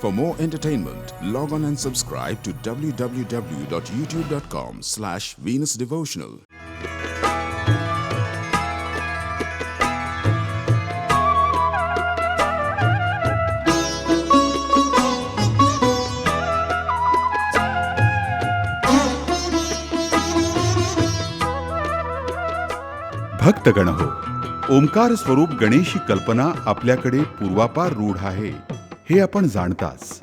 For more entertainment, log on and subscribe to www.youtube.com/venusdevotional. भक्तगण हो, ओंकार स्वरूप गणेश ही कल्पना आपल्याकडे पूर्वापार रूढ आहे हे आपण जाणताच.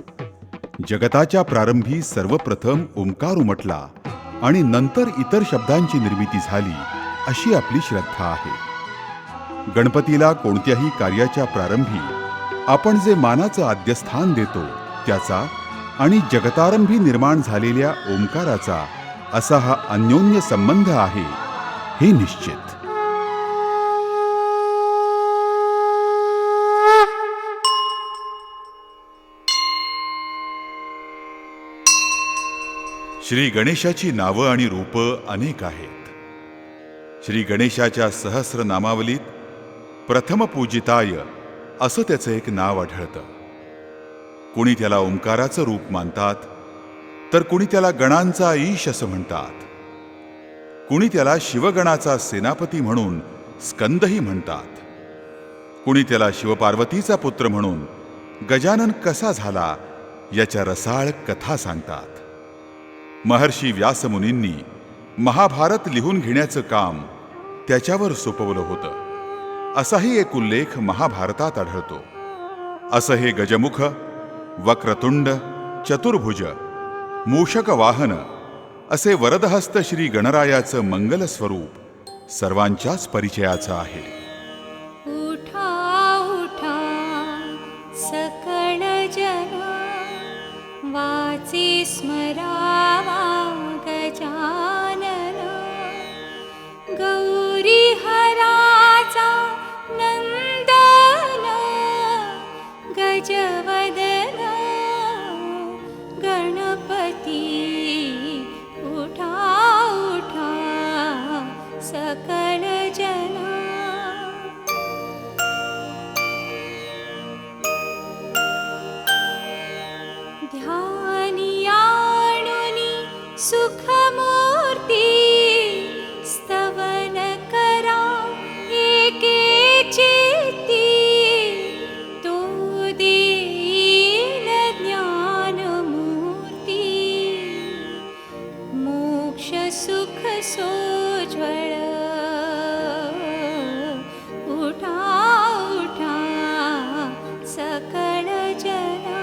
जगताच्या प्रारंभी सर्वप्रथम ओंकार उमटला आणि नंतर इतर शब्दांची निर्मिती झाली अशी आपली श्रद्धा आहे. गणपतीला कोणत्याही कार्याच्या प्रारंभी आपण जे मानाचं आद्यस्थान देतो त्याचा आणि जगतारंभी निर्माण झालेल्या ओंकाराचा असा हा अन्योन्य संबंध आहे हे निश्चित. श्री गणेशाची नावं आणि रूपं अनेक आहेत. श्री गणेशाच्या सहस्र नामावलीत प्रथम पूजिताय असं त्याचं एक नाव आढळतं. कुणी त्याला ओंकाराचं रूप मानतात, तर कुणी त्याला गणांचा ईश असं म्हणतात. कुणी त्याला शिवगणाचा सेनापती म्हणून स्कंदही म्हणतात. कुणी त्याला शिवपार्वतीचा पुत्र म्हणून गजानन कसा झाला याच्या रसाळ कथा सांगतात. महर्षी व्यासमुनींनी महाभारत लिहून घेण्याचं काम त्याच्यावर सोपवलं होतं असाही एक उल्लेख महाभारतात आढळतो. असं हे गजमुख, वक्रतुंड, चतुर्भुज, मूषक वाहन असे वरदहस्त श्री गणरायाचं मंगल स्वरूप सर्वांच्याच परिचयाचं आहे. उठा उठा सकळ जन, वाचे स्मरावा गजानन. गौरी हराचा नंदन, गजवदन गणपती. उठा उठा सकळ जन. ध्यानियाणुनी सुखमूर्ती, स्तवन करा एके चित्ती. तो देईन ज्ञानमूर्ती, मोक्ष सुख सोज्वळ. उठा उठा सकळ जना.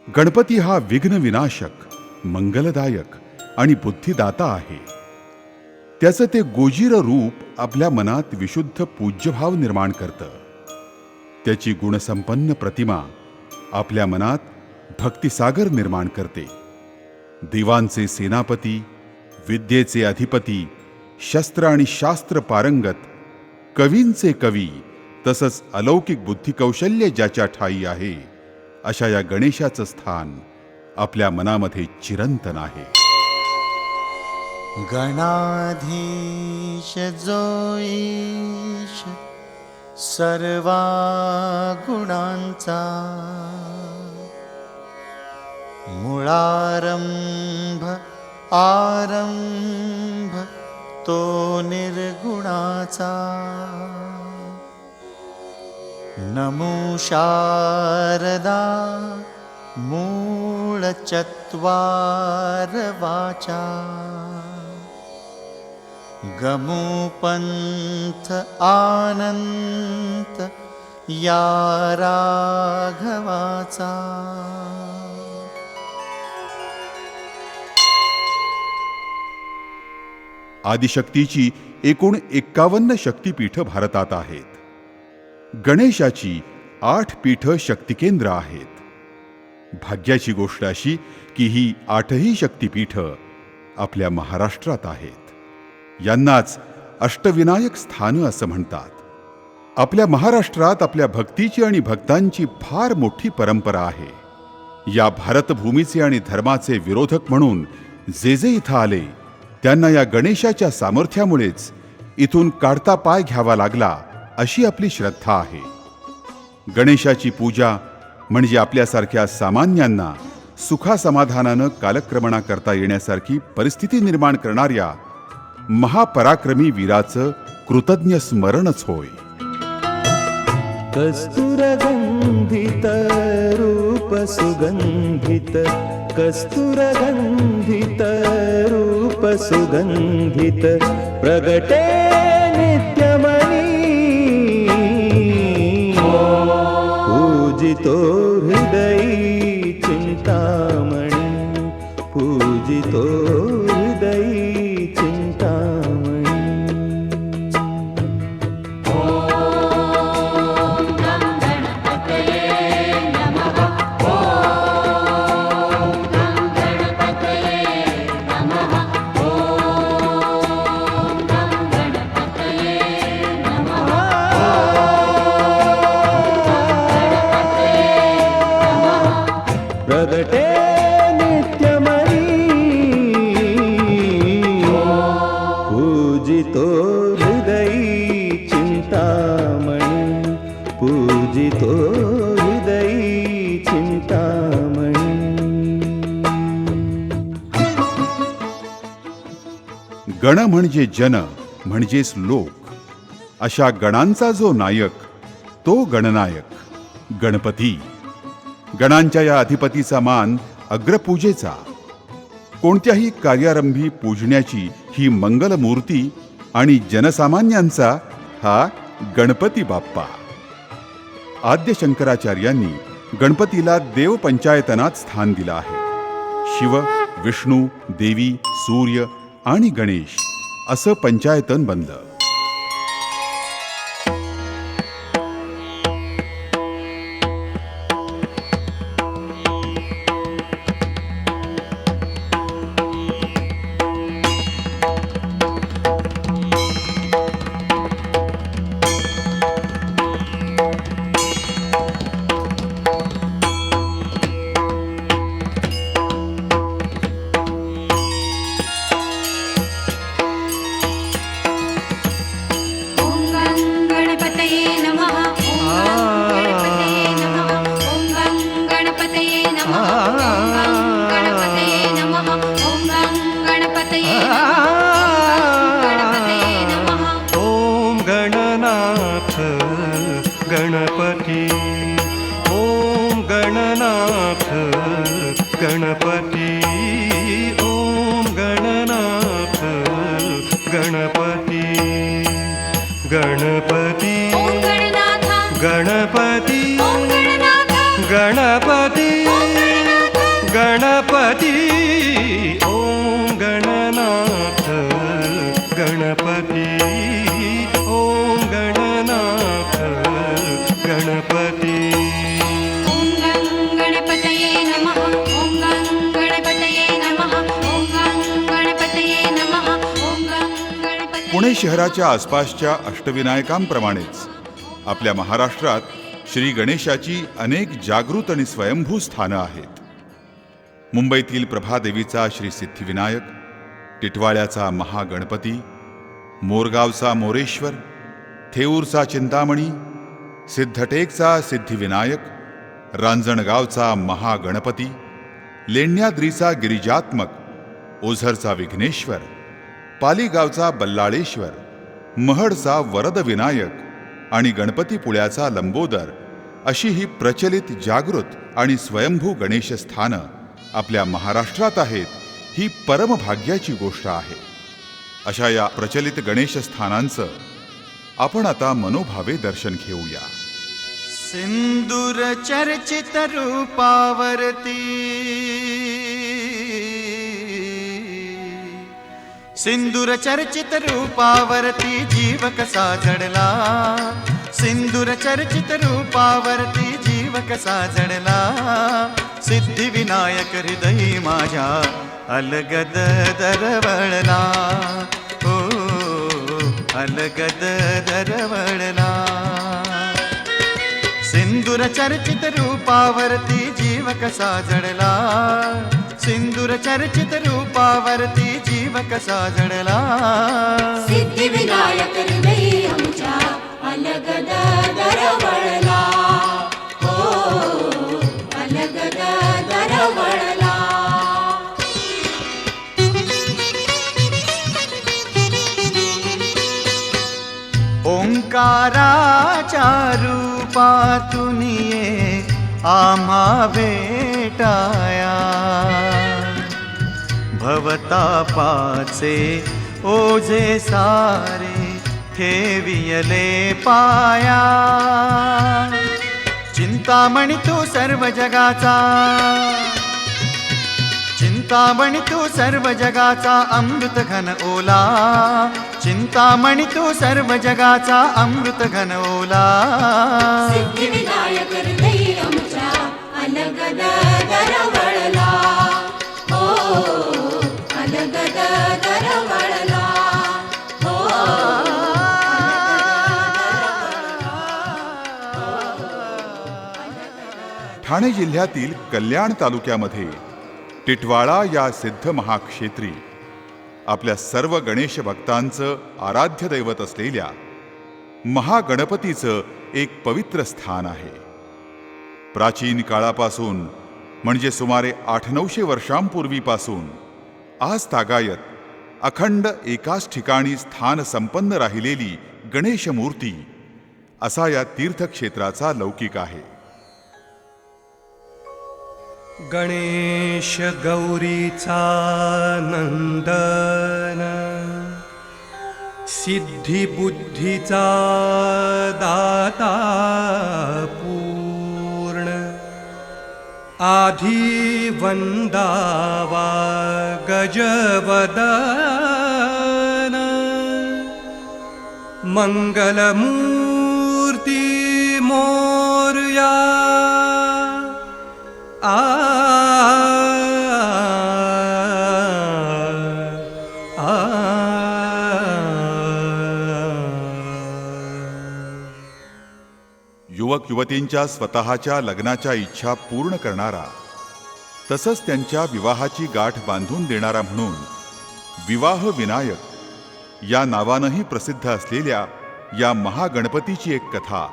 गणपती हा विघ्न विनाशक, मंगलदायक आणि बुद्धिदाता आहे. त्याचं ते गोजीर रूप आपल्या मनात विशुद्ध पूज्यभाव निर्माण करतं. त्याची गुणसंपन्न प्रतिमा आपल्या मनात भक्तिसागर निर्माण करते. देवांचे सेनापती, विद्येचे अधिपती, शस्त्र आणि शास्त्र पारंगत, कवींचे कवी, तसंच अलौकिक बुद्धिकौशल्य ज्याच्या ठायी आहे अशा या गणेशाचं स्थान आपल्या मनामध्ये चिरंतन आहे. गणाधीश जो ईश सर्वा गुणांचा, मुळारंभ आरंभ तो निर्गुणाचा. नमो शारदा मूळ चत्वार वाचा. गमो पंथ आनंत या राघवाचा. आदिशक्तीची एकूण 51 शक्तिपीठं भारतात आहेत. गणेशाची 8 पीठं शक्तिकेंद्र आहेत. भाग्याची गोष्ट अशी की ही 8ही शक्तिपीठं आपल्या महाराष्ट्रात आहेत. यांनाच अष्टविनायक स्थानं असं म्हणतात. आपल्या महाराष्ट्रात आपल्या भक्तीची आणि भक्तांची फार मोठी परंपरा आहे. या भारतभूमीचे आणि धर्माचे विरोधक म्हणून जे जे इथं आले त्यांना या गणेशाच्या सामर्थ्यामुळेच इथून काढता पाय घ्यावा लागला अशी आपली श्रद्धा आहे. गणेशाची पूजा म्हणजे आपल्यासारख्या सामान्यांना सुखासमाधानानं कालक्रमणा करता येण्यासारखी परिस्थिती निर्माण करणाऱ्या महापराक्रमी वीराचं कृतज्ञ स्मरणच होय. कस्तुरगन्धित रूप सुगन्धित कस्तुरगन्धित रूप सुगन्धित प्रगटे नित्यमणि पूजितो हृदयी चिन्तामणि पूजितो हृदयी चिन्तामणि. प्रगटे नित्यमणि पूजितो हृदयी चिन्तामणि पूजितो हृदयी चिन्तामणि. गण म्हणजे जन म्हणजेच लोक. अशा गणांचा जो नायक तो गणनायक गणपती. गणांच्या या अधिपतीचा मान अग्रपूजेचा. कोणत्याही कार्यारंभी पूजण्याची ही मंगलमूर्ती आणि जनसामान्यांचा हा गणपती बाप्पा. आद्य शंकराचार्यांनी गणपतीला देव पंचायतनात स्थान दिलं आहे. शिव, विष्णू, देवी, सूर्य आणि गणेश असं पंचायतन बनलं. गणपती ओम गणनाथ गणपती ओम गणनाथ गणपती गणपती गणपती गणपती गणपती ओम गणनाथ गणपती ओम गणनाथ गणपती. ओम गणपतये नमः ओम गणपतये नमः ओम गणपतये नमः ओम गणपतये. पुणे शहराच्या आसपासच्या अष्टविनायकांप्रमाणेच आपल्या महाराष्ट्रात श्री गणेशाची अनेक जागृत आणि स्वयंभू स्थानं आहेत. मुंबईतील प्रभादेवीचा श्री सिद्धिविनायक, टिटवाळ्याचा महागणपती, मोरगावचा मोरेश्वर, थेऊरचा चिंतामणी, सिद्धटेकचा सिद्धिविनायक, रांजणगावचा महागणपती, लेण्याद्रीचा गिरिजात्मक, ओझरचा विघ्नेश्वर, पालीगावचा बल्लाळेश्वर, महडचा वरदविनायक आणि गणपतीपुळ्याचा लंबोदर अशी ही प्रचलित जागृत आणि स्वयंभू गणेश स्थानं आपल्या महाराष्ट्रात आहेत. ही परमभाग्याची गोष्ट आहे. अशा या प्रचलित गणेश स्थानांचं आपण आता मनोभावे दर्शन घेऊया. सिंदूर चर्चित रूपावरती सिंदूर चर्चित रूपावरती जीव कसा जडला सिंदूर चर्चित रूपावरती जीव कसा जडला सिद्धिविनायक हृदयी माझ्या अलगद दरवळला हो अलगद दरवळला सिंदूर चर्चित रूपावरती जीव कसा जडला सिंदूर चर्चित रूपावरती जीव कसा जडला सिद्धिविनायक हृदयी आमच्या अलगद दरवळला हो अलगद दरवळला. ओंकाराच्या रूपातून ये आम्हा भेटाया, भवतापाचे ओझे सारे ठेवियले पाया. चिंतामणी तू सर्व जगाचा, चिंतामणी तू सर्व जगाचा अमृत घन ओला. चिंतामणी तू सर्व जगाचा अमृत घन ओला. सिद्धिविनायक हृदयी आमच्या अलगद दरवळला हो अलगद दरवळला हो. ठाणे जिल्ह्यातील कल्याण तालुक्यामध्ये टिटवाळा या सिद्ध महाक्षेत्री आपल्या सर्व गणेश भक्तांचं आराध्य दैवत असलेल्या महागणपतीचं एक पवित्र स्थान आहे. प्राचीन काळापासून म्हणजे सुमारे 800-900 वर्षांपूर्वीपासून आज तागायत अखंड एकाच ठिकाणी स्थान संपन्न राहिलेली गणेश मूर्ती असा या तीर्थक्षेत्राचा लौकिक आहे. गणेश गौरीचा नंदन, सिद्धिबुद्धीचा दाता पूर्ण. आधी वंदावा गजवदन, मंगलमूर्ती मोरया. युवक युवतींच्या स्वतःच्या लग्नाच्या इच्छा पूर्ण करणारा, तसंच त्यांच्या विवाहाची गाठ बांधून देणारा म्हणून विवाह विनायक या नावानंही प्रसिद्ध असलेल्या या महागणपतीची एक कथा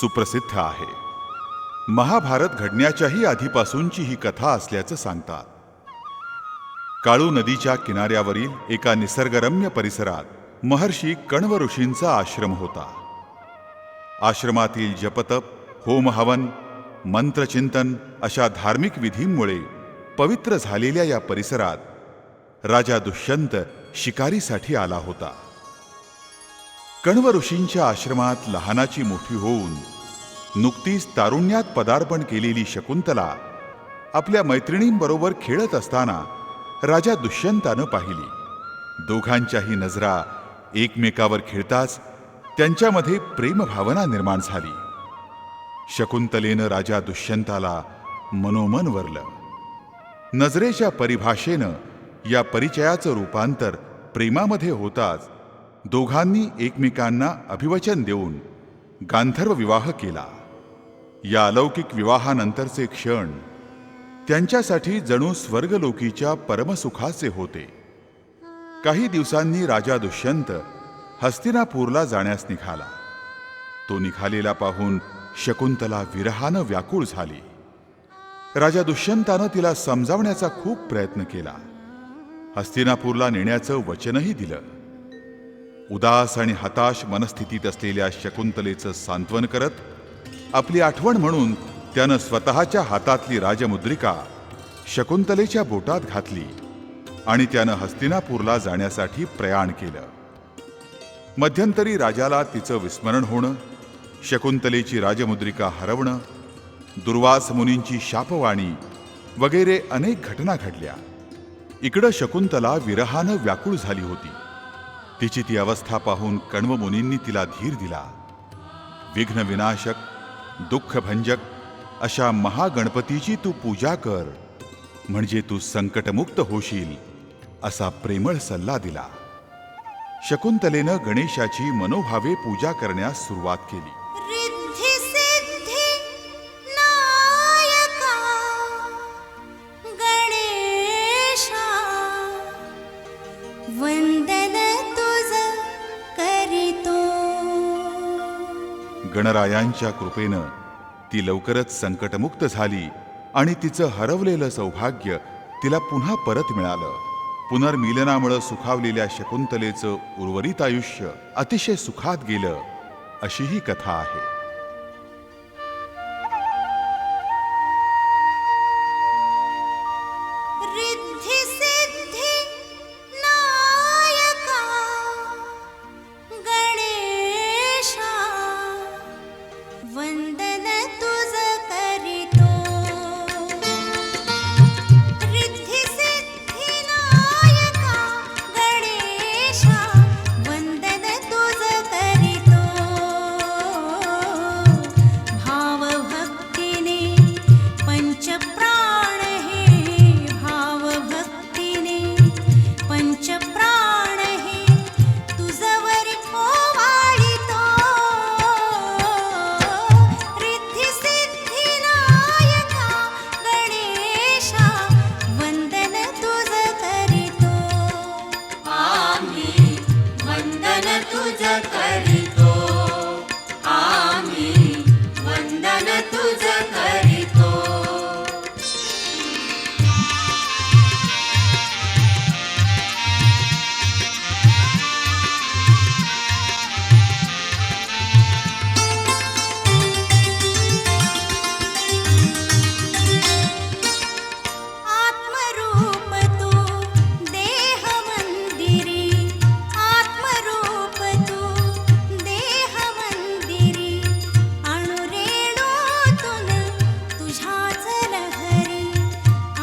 सुप्रसिद्ध आहे. महाभारत घडण्याच्याही आधीपासूनची ही कथा असल्याचं सांगतात. काळू नदीच्या किनाऱ्यावरील एका निसर्गरम्य परिसरात महर्षी कण्व ऋषींचा आश्रम होता. आश्रमातील जपतप, होम हवन, मंत्रचिंतन अशा धार्मिक विधींमुळे पवित्र झालेल्या या परिसरात राजा दुष्यंत शिकारीसाठी आला होता. कण्व ऋषींच्या आश्रमात लहानाची मोठी होऊन नुकतीच तारुण्यात पदार्पण केलेली शकुंतला आपल्या मैत्रिणींबरोबर खेळत असताना राजा दुष्यंतानं पाहिली. दोघांच्याही नजरा एकमेकावर खेळताच त्यांच्यामध्ये प्रेमभावना निर्माण झाली. शकुंतलेनं राजा दुष्यंताला मनोमन वरलं. नजरेच्या परिभाषेनं या परिचयाचं रूपांतर प्रेमामध्ये होताच दोघांनी एकमेकांना अभिवचन देऊन गांधर्व विवाह केला. या अलौकिक विवाहानंतरचे क्षण त्यांच्यासाठी जणू स्वर्गलोकीच्या परमसुखाचे होते. काही दिवसांनी राजा दुष्यंत हस्तिनापूरला जाण्यास निघाला. तो निघालेला पाहून शकुंतला विरहानं व्याकुळ झाली. राजा दुष्यंतानं तिला समजावण्याचा खूप प्रयत्न केला. हस्तिनापूरला नेण्याचं वचनही दिलं. उदास आणि हताश मनस्थितीत असलेल्या शकुंतलेचं सांत्वन करत आपली आठवण म्हणून त्यानं स्वतःच्या हातातली राजमुद्रिका शकुंतलेच्या बोटात घातली आणि त्यानं हस्तिनापूरला जाण्यासाठी प्रयाण केलं. मध्यंतरी राजाला तिचं विस्मरण होणं, शकुंतलेची राजमुद्रिका हरवणं, दुर्वास मुनींची शापवाणी वगैरे अनेक घटना घडल्या. इकडं शकुंतला विरहानं व्याकुळ झाली होती. तिची ती अवस्था पाहून कण्व मुनींनी तिला धीर दिला. विघ्न विनाशक, दुःखभंजक अशा महागणपतीची तू पूजा कर, म्हणजे तू संकटमुक्त होशील, असा प्रेमळ सल्ला दिला. शकुंतलेनं गणेशाची मनोभावे पूजा करण्यास सुरुवात केली. रिद्धी सिद्धी नायका गणेशा, वंदन तुझ करीतो. गणरायांच्या कृपेनं ती लवकरच संकटमुक्त झाली आणि तिचं हरवलेलं सौभाग्य तिला पुन्हा परत मिळालं. पुनर्मिलनामुळे सुखावलेल्या शकुंतलेचं उर्वरित आयुष्य अतिशय सुखात गेलं, अशी ही कथा आहे. रिद्धी सिद्धी नायका गणेशा वंदन तुझ करितो. रिद्धी सिद्धी नायका गणेशा वंदन तुझ करितो. भाव भक्तीने पंचप्राण हे भाव भक्तीने पंचप्राण हे तुझवर ओवाळितो. रिद्धी सिद्धी नायका गणेशा वंदन तुझ करितो. आम्ही वंदन तुझ करितो. आम्ही वंदन तुझ करितो. आत्मरूप तू देह मंदिरी. आत्मरूप तू देह मंदिरी. अणुरेणूतून तुझ्याच लहरी.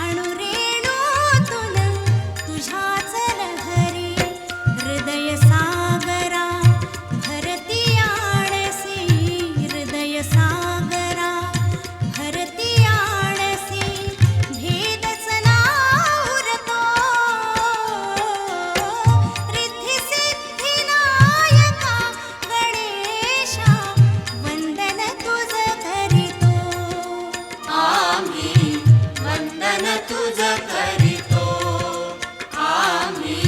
अणुरेणूतून तुझ्याच लहरी. हृदय सागरा भरती आणसी. हृदय सागरा भरती आणसी. भेदच नाउरतो. रिद्धी सिद्धी नायका गणेशा वंदन तुझ करितो. आम्ही वंदन तुझ करितो. आम्ही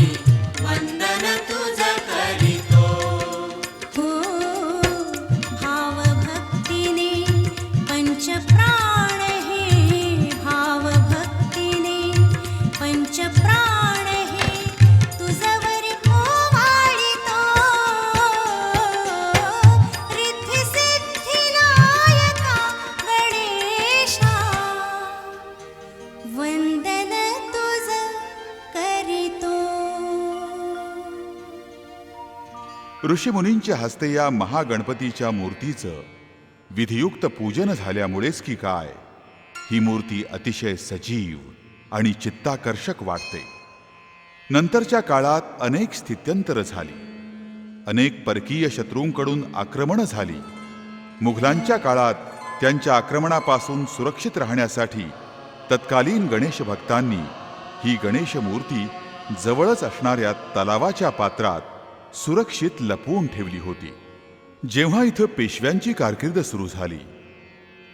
वंदन तुझ करितो. हो भाव भक्तीने पंचप्राण हे भाव भक्तीने पंचप्राण हे तुझवर ओवाळितो. रिद्धी सिद्धी नायका गणेशा वंदन तुझ करितो. ऋषीमुनींच्या हस्ते या महागणपतीच्या मूर्तीचं विधियुक्त पूजन झाल्यामुळेच की काय, ही मूर्ती अतिशय सजीव आणि चित्ताकर्षक वाटते. नंतरच्या काळात अनेक स्थित्यंतर झाली. अनेक परकीय शत्रूंकडून आक्रमणं झाली. मुघलांच्या काळात त्यांच्या आक्रमणापासून सुरक्षित राहण्यासाठी तत्कालीन गणेश भक्तांनी ही गणेश मूर्ती जवळच असणाऱ्या तलावाच्या पात्रात सुरक्षित लपवून ठेवली होती. जेव्हा इथं पेशव्यांची कारकीर्द सुरू झाली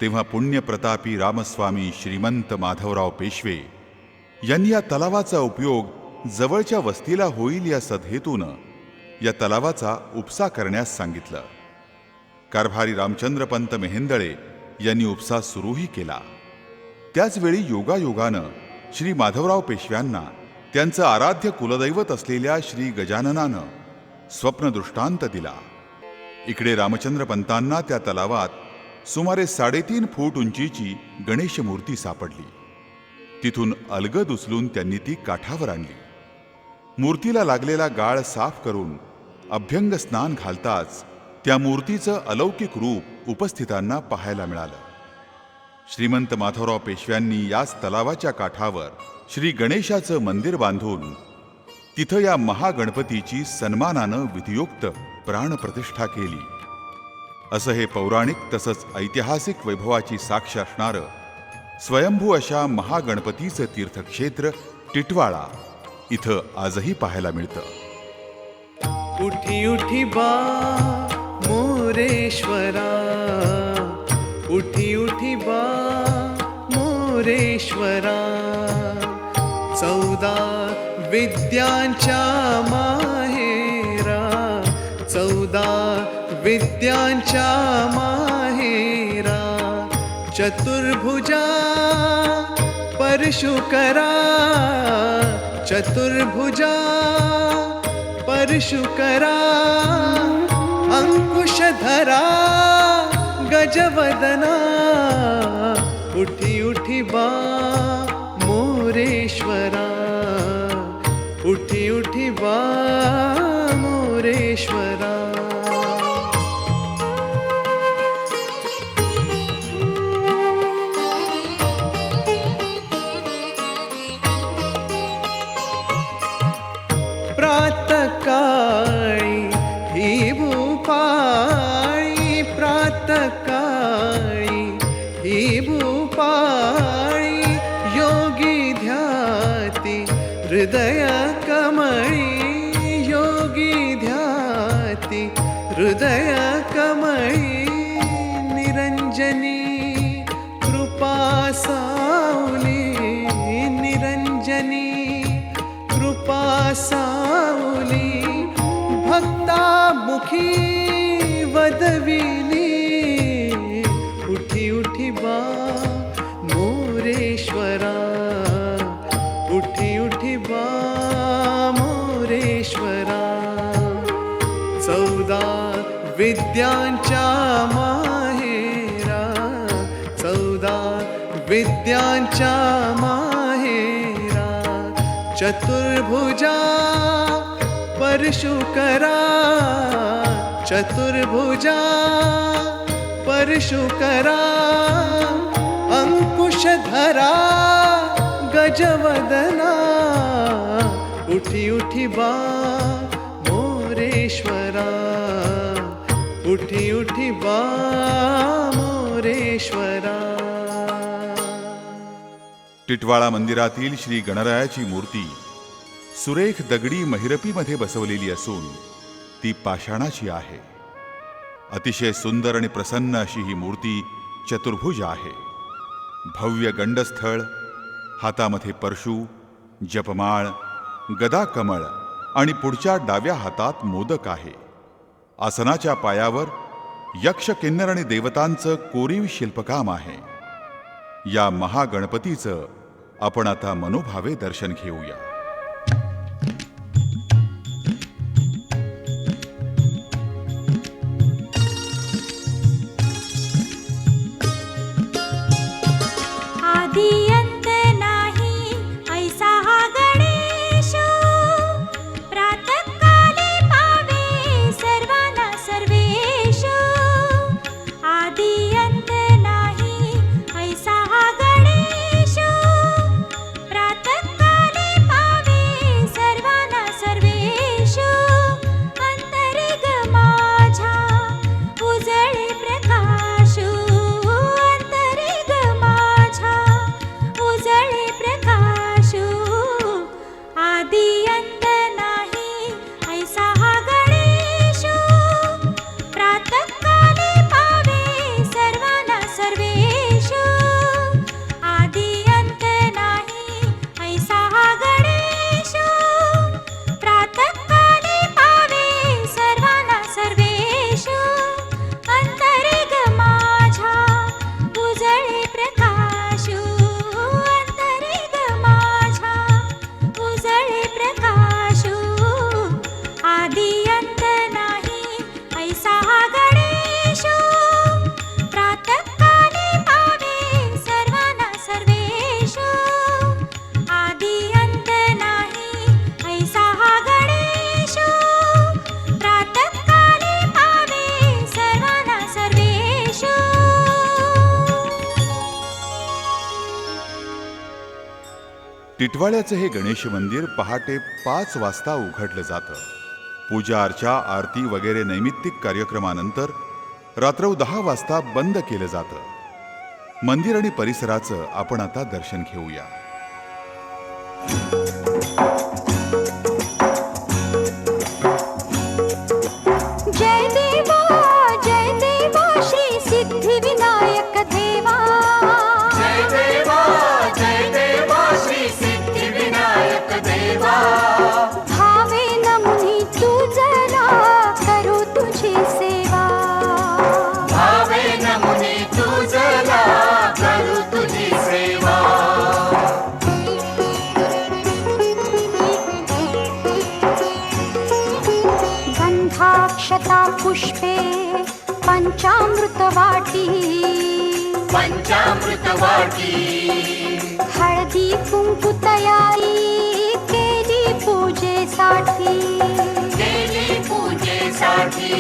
तेव्हा पुण्यप्रतापी रामस्वामी श्रीमंत माधवराव पेशवे यांनी या तलावाचा उपयोग जवळच्या वस्तीला होईल या सदहेतून या तलावाचा उपसा करण्यास सांगितलं. कारभारी रामचंद्रपंत मेहेंदळे यांनी उपसा सुरूही केला. त्याचवेळी योगायोगानं श्री माधवराव पेशव्यांना त्यांचं आराध्य कुलदैवत असलेल्या श्री गजाननानं स्वप्नदृष्टांत दिला. इकडे रामचंद्रपंतांना त्या तलावात सुमारे 3.5 फूट उंचीची गणेश मूर्ती सापडली. तिथून अलगद उचलून त्यांनी ती काठावर आणली. मूर्तीला लागलेला गाळ साफ करून अभ्यंग स्नान घालताच त्या मूर्तीचं अलौकिक रूप उपस्थितांना पाहायला मिळालं. श्रीमंत माधवराव पेशव्यांनी याच तलावाच्या काठावर श्री गणेशाचं मंदिर बांधून तिथं या महागणपतीची सन्मानानं विधियुक्त प्राणप्रतिष्ठा केली. असं हे पौराणिक तसंच ऐतिहासिक वैभवाची साक्ष असणारं स्वयंभू अशा महागणपतीचं तीर्थक्षेत्र टिटवाळा इथं आजही पाहायला मिळतं. उठी उठी बा मोरेश्वरा. उठी उठी बा मोरेश्वरा. 14 विद्यांच्या माहेरा. 14 विद्यांच्या माहेरा चतुर्भुजा परशुकरा चतुर्भुजा परशुकरा अंकुशधरा गजवदना उठी उठी बा मोरेश्वरा उठी उठी बा मोरेश्वरा प्रातःकाळी ही भूपाळी प्रातःकाळी ही भूपाळी योगी ध्याती हृदय कमळी योगी ध्याती हृदय कमळी निरंजनी कृपा सावली निरंजनी कृपा सावली भक्ता मुखी वदविली उठी उठी बा मोरेश्वरा उठी उठी बा मोरेश्वरा 14 विद्यांच्या माहेरा 14 विद्यांच्या माहेरा चतुर्भुजा परशुकरा चतुर्भुजा परशुकरा अंकुशधरा गजवदना उठी उठी बा मोरेश्वरा उठी उठी बा मोरेश्वरा. टिटवाळा मंदिरातील श्री गणरायाची मूर्ती सुरेख दगडी महिरपीमध्ये बसवलेली असून ती पाषाणाची आहे. अतिशय सुंदर आणि प्रसन्न अशी ही मूर्ती चतुर्भुज आहे. भव्य गंडस्थळ, हातामध्ये परशु, जपमाळ, गदा कमळ आणि पुढच्या डाव्या हातात मोदक आहे. आसनाच्या पायावर यक्ष किन्नर आणि देवतांचं कोरीव शिल्पकाम आहे. या महागणपतीचं आपण आता मनोभावे दर्शन घेऊया. आदि अंत नाही ऐसा हा गणेश प्रातःकाली पावे सर्वांना सर्वेश. आदि अंत नाही ऐसा हा गणेश प्रातःकाली पावे सर्वांना सर्वेश. अंतरिग माझा उजळे प्रकाश अंतरिग माझा उजळे प्रकाश. आदि अंत नाही ऐसा हा गणेश प्रातःकाली पावे सर्वांना सर्वेश. आदि अंत नाही ऐसा हा गणेश प्रातःकाली पावे सर्वांना सर्वेश. अंतरिग माझा उजळे प्रकाश अंतरिग माझा उजळे प्रकाश. आदि अंत नाही ऐसा हा गणेश प्रातःकाली पावे सर्वांना सर्वेश. आदि अंत नाही ऐसा हा गणेश प्रातःकाली पावे सर्वांना सर्वेश. टिटवाळ्याचं हे गणेश मंदिर पहाटे 5 वाजता उघडलं जातं. पूजा अर्चा, आरती वगैरे नैमित्तिक कार्यक्रमानंतर रात्र 10 वाजता बंद केलं जातं. मंदिर आणि परिसराचं आपण आता दर्शन घेऊया. जय देवा श्री सिद्धिविनायक देवा. जय देवा श्री सिद्धिविनायक देवा. भावे नमुनी तू जरा करू तुझी सेवा. वाटी, पंचामृत वाटी, हळदी कुंकू तयारी केली पूजेसाठी, केली पूजेसाठी,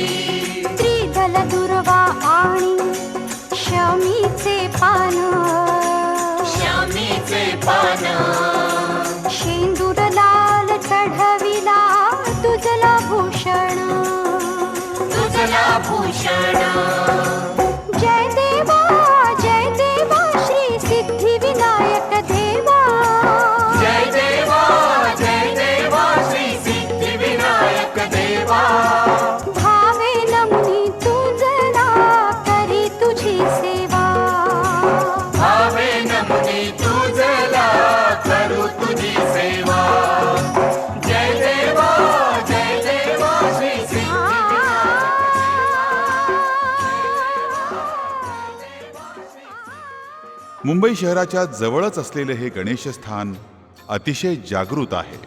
त्रिदल दुर्वा आणि शमीचे पान, शमीचे पान, शेंदूर लाल चढविला तुझला भूषण, तुझला भूषण. जय देवा श्री सिद्धी विनायक देवा, जय देवा श्री सिद्धी विनायक देवा. भावे नमुनी तुझला करी तुझी सेवा, भावे नमुनी तुझला करू तुझी सेवा. जय देवा श्री सिद्धी मुंबई शहराच्या जवळच असलेले हे गणेशस्थान अतिशय जागृत आहे.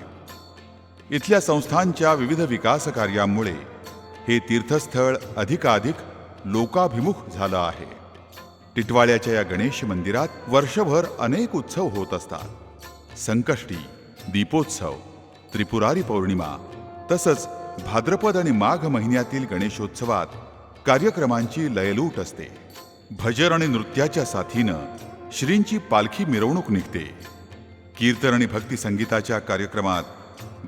इथल्या संस्थांच्या विविध विकास कार्यांमुळे हे तीर्थस्थळ अधिकाधिक लोकाभिमुख झालं आहे. टिटवाळ्याच्या या गणेश मंदिरात वर्षभर अनेक उत्सव होत असतात. संकष्टी, दीपोत्सव, त्रिपुरारी पौर्णिमा तसंच भाद्रपद आणि माघ महिन्यातील गणेशोत्सवात कार्यक्रमांची लयलूट असते. भजन आणि नृत्याच्या साथीनं श्रींची पालखी मिरवणूक निघते. कीर्तन आणि भक्ती संगीताच्या कार्यक्रमात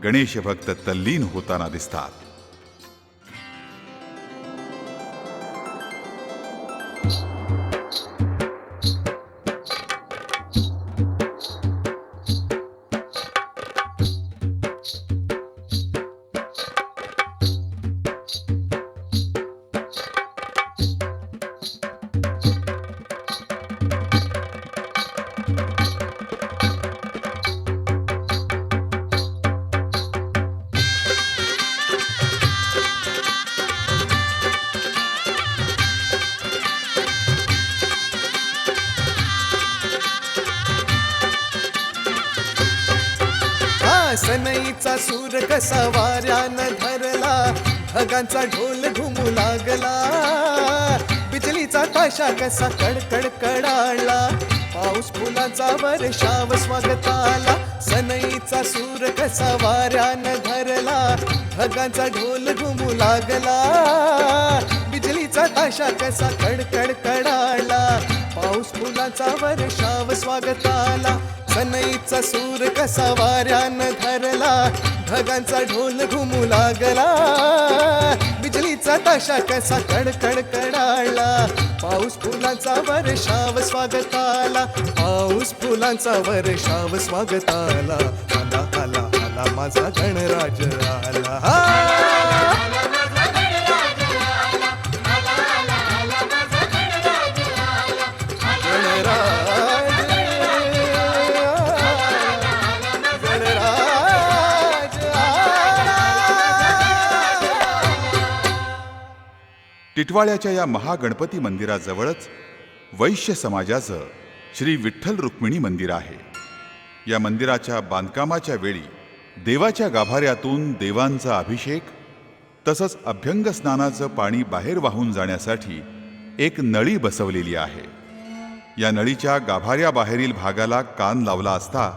गणेश भक्त तल्लीन होताना दिसतात. सनईचा सूर कसा वाऱ्यानं धरला, ढगांचा ढोल घुमू लागला, बिजलीचा ताशा कसा कडकड कडाळला, पाऊस फुलाचा वर्षाव स्वागताला. सनईचा सूर कसा वाऱ्यानं धरला, ढगांचा ढोल घुमू लागला, बिजलीचा ताशा कसा कडकड कडाळला, पाऊस फुलाचा वर्षाव स्वागताला. सनईचा सूर कसा वाऱ्यानं धरला, ढगांचा ढोल घुमू लागला, बिजलीचा ताशा कसा कडकड कडाळला, पाऊस फुलांचा वर्षाव स्वागताला, पाऊस फुलांचा वर्षाव स्वागताला. आला आला आला माझा गणराज आला. टिटवाळ्याच्या या महागणपती मंदिराजवळच वैश्य समाजाचं श्री विठ्ठल रुक्मिणी मंदिर आहे. या मंदिराच्या बांधकामाच्या वेळी देवाच्या गाभाऱ्यातून देवांचा अभिषेक तसंच अभ्यंग स्नानाचं पाणी बाहेर वाहून जाण्यासाठी एक नळी बसवलेली आहे. या नळीच्या गाभाऱ्याबाहेरील भागाला कान लावला असता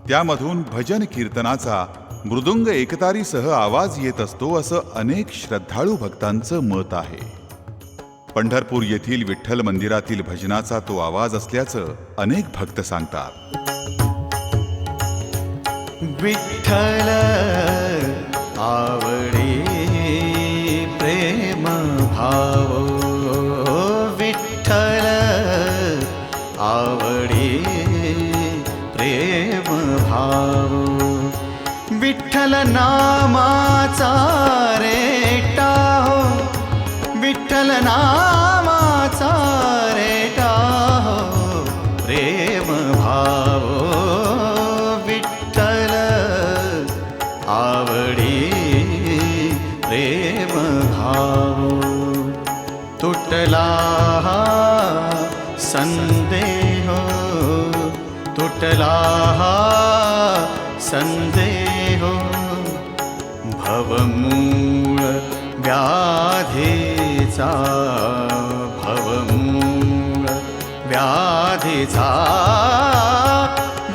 त्यामधून भजन कीर्तनाचा मृदुंग एकतारीसह आवाज येत असतो असं अनेक श्रद्धाळू भक्तांचं मत आहे. पंढरपूर येथील विठ्ठल मंदिरातील भजनाचा तो आवाज असल्याचं अनेक भक्त सांगतात. विठ्ठल आवडे प्रेम भाव, विठ्ठल आवडे प्रेम भाव, विठ्ठल नामाचा रेटा हो, विठ्ठल नामाचा रेटा हो, प्रेम भाव, विठ्ठल आवडी प्रेम भाव. तुटला संदेह, तुटला संदेह, भवमूळ व्याधीचा भव व्याधीचा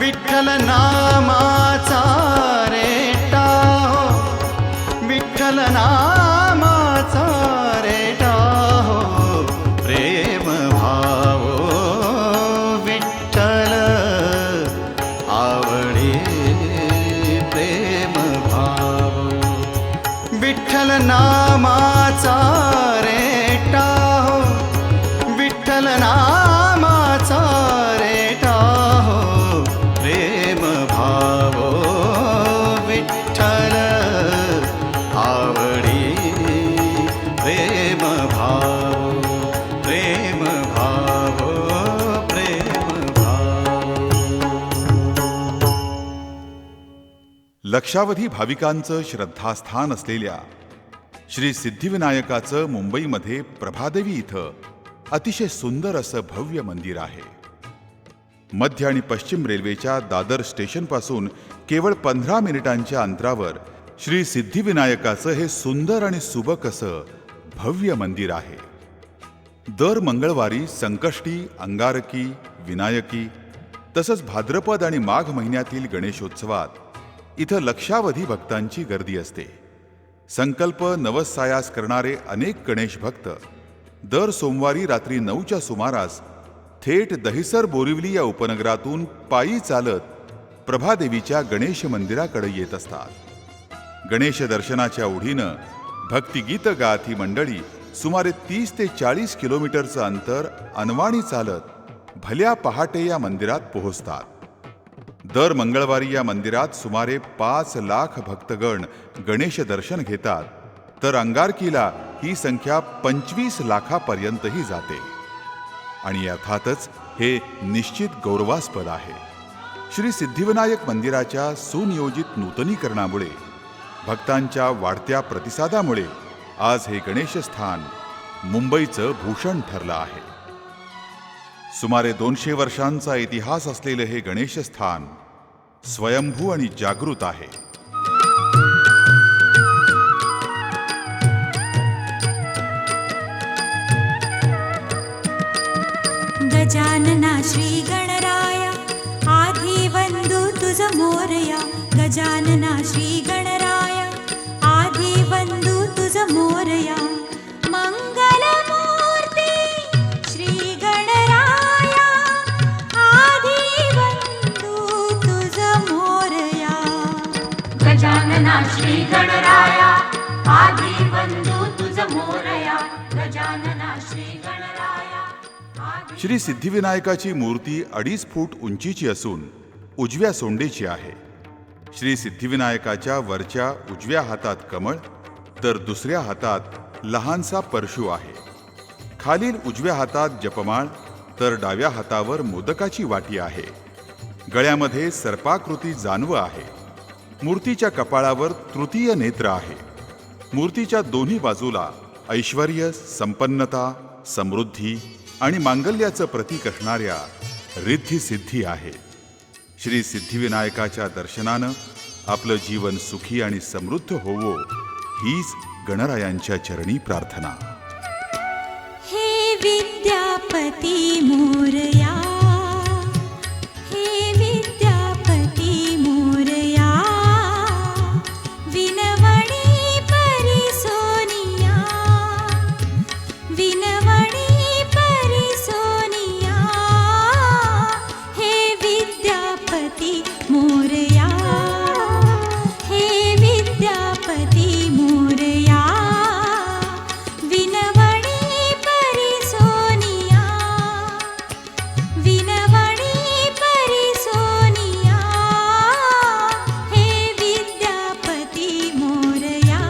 विठ्ठल नामाचा रेटा हो, विठ्ठल नामाचा रेटा हो, प्रेम भाव विठ्ठल आवडे प्रेम भाव, विठ्ठल नामाचा रेटा हो, विठ्ठल नामाचा रेटा हो, प्रेम भाव विठ्ठल आवडी प्रेम भाव, प्रेम भाव, प्रेम भाव. लक्षावधी भाविकांचं श्रद्धास्थान असलेल्या श्री सिद्धिविनायकाचं मुंबईमध्ये प्रभादेवी इथं अतिशय सुंदर असं भव्य मंदिर आहे. मध्य आणि पश्चिम रेल्वेच्या दादर स्टेशनपासून केवळ 15 मिनिटांच्या अंतरावर श्री सिद्धिविनायकाचं हे सुंदर आणि सुबक असं भव्य मंदिर आहे. दर मंगळवारी संकष्टी, अंगारकी, विनायकी तसंच भाद्रपद आणि माघ महिन्यातील गणेशोत्सवात इथं लक्षावधी भक्तांची गर्दी असते. संकल्प नवस सायास करणारे अनेक गणेश भक्त दर सोमवारी रात्री 9च्या सुमारास थेट दहिसर बोरिवली या उपनगरातून पायी चालत प्रभादेवीच्या गणेश मंदिराकडे येत असतात. गणेश दर्शनाच्या ओढीनं भक्तिगीत गात ही मंडळी सुमारे 30 ते 40 किलोमीटरचं अंतर अनवाणी चालत भल्या पहाटे या मंदिरात पोहोचतात. दर मंगळवारी या मंदिरात सुमारे 5 लाख भक्तगण गणेश दर्शन घेतात, तर अंगारकीला ही संख्या 25 लाखापर्यंतही जाते. आणि अर्थातच हे निश्चित गौरवास्पद आहे. श्री सिद्धिविनायक मंदिराच्या सुनियोजित नूतनीकरणामुळे, भक्तांच्या वाढत्या प्रतिसादामुळे आज हे गणेशस्थान मुंबईचं भूषण ठरलं आहे. सुमारे 200 वर्षांचा इतिहास असलेलं हे गणेशस्थान स्वयंभू आणि जागृत आहे. गजानना श्री गणराया आधी वंदू तुझ मोरया, गजानना श्री गणराया आधी वंदू तुझ मोरया, मंगलमूर्ती श्री गणराया आधी वंदू तुझ मोरया, गजानना श्री गणराया आधी वंदू तुझ मोरया, गजानना श्री गणराया आधी. श्री सिद्धिविनायकाची मूर्ती 2.5 फूट उंचीची असून उजव्या सोंडेची आहे. श्री सिद्धिविनायकाच्या वरच्या उजव्या हातात कमळ तर दुसऱ्या हातात लहानसा परशू आहे. खालील उजव्या हातात जपमाळ तर डाव्या हातावर मोदकाची वाटी आहे. गळ्यामध्ये सर्पाकृती जानवं आहे. मूर्तीच्या कपाळावर तृतीय नेत्र आहे. मूर्तीच्या दोन्ही बाजूला ऐश्वर्य, संपन्नता, समृद्धी आणि मांगल्याचं प्रतीक असणाऱ्या रिद्धी सिद्धी आहे. श्री सिद्धिविनायकाच्या दर्शनानं आपलं जीवन सुखी आणि समृद्ध होवो हीच गणरायांच्या चरणी प्रार्थना. हे विद्यापती मोरया, हे विद्यापती मोरया, विनवणी परी सोनिया, विनवणी परी सोनिया, हे विद्यापती मोरया, हे विद्यापती मोरया, विनवणी परी सोनिया, विनवणी परी सोनिया, हे विद्यापती मोरया,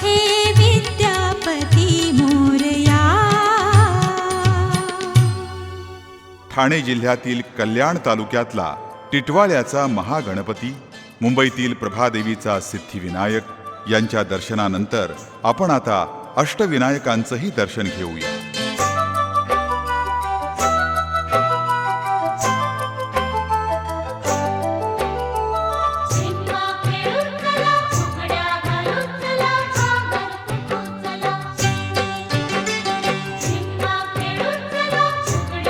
हे विद्यापती मोरया. ठाणे जिल्ह्यातील कल्याण तालुक्यातला टिटवाळ्याचा महागणपती, मुंबईतील प्रभादेवीचा सिद्धिविनायक यांच्या दर्शनानंतर आपण आता अष्टविनायकांचंही दर्शन घेऊया. सिंहा खेळून चला, फुगड्या घालून चला, सागर पेटून चला. सिंहा खेळून चला, फुगड्या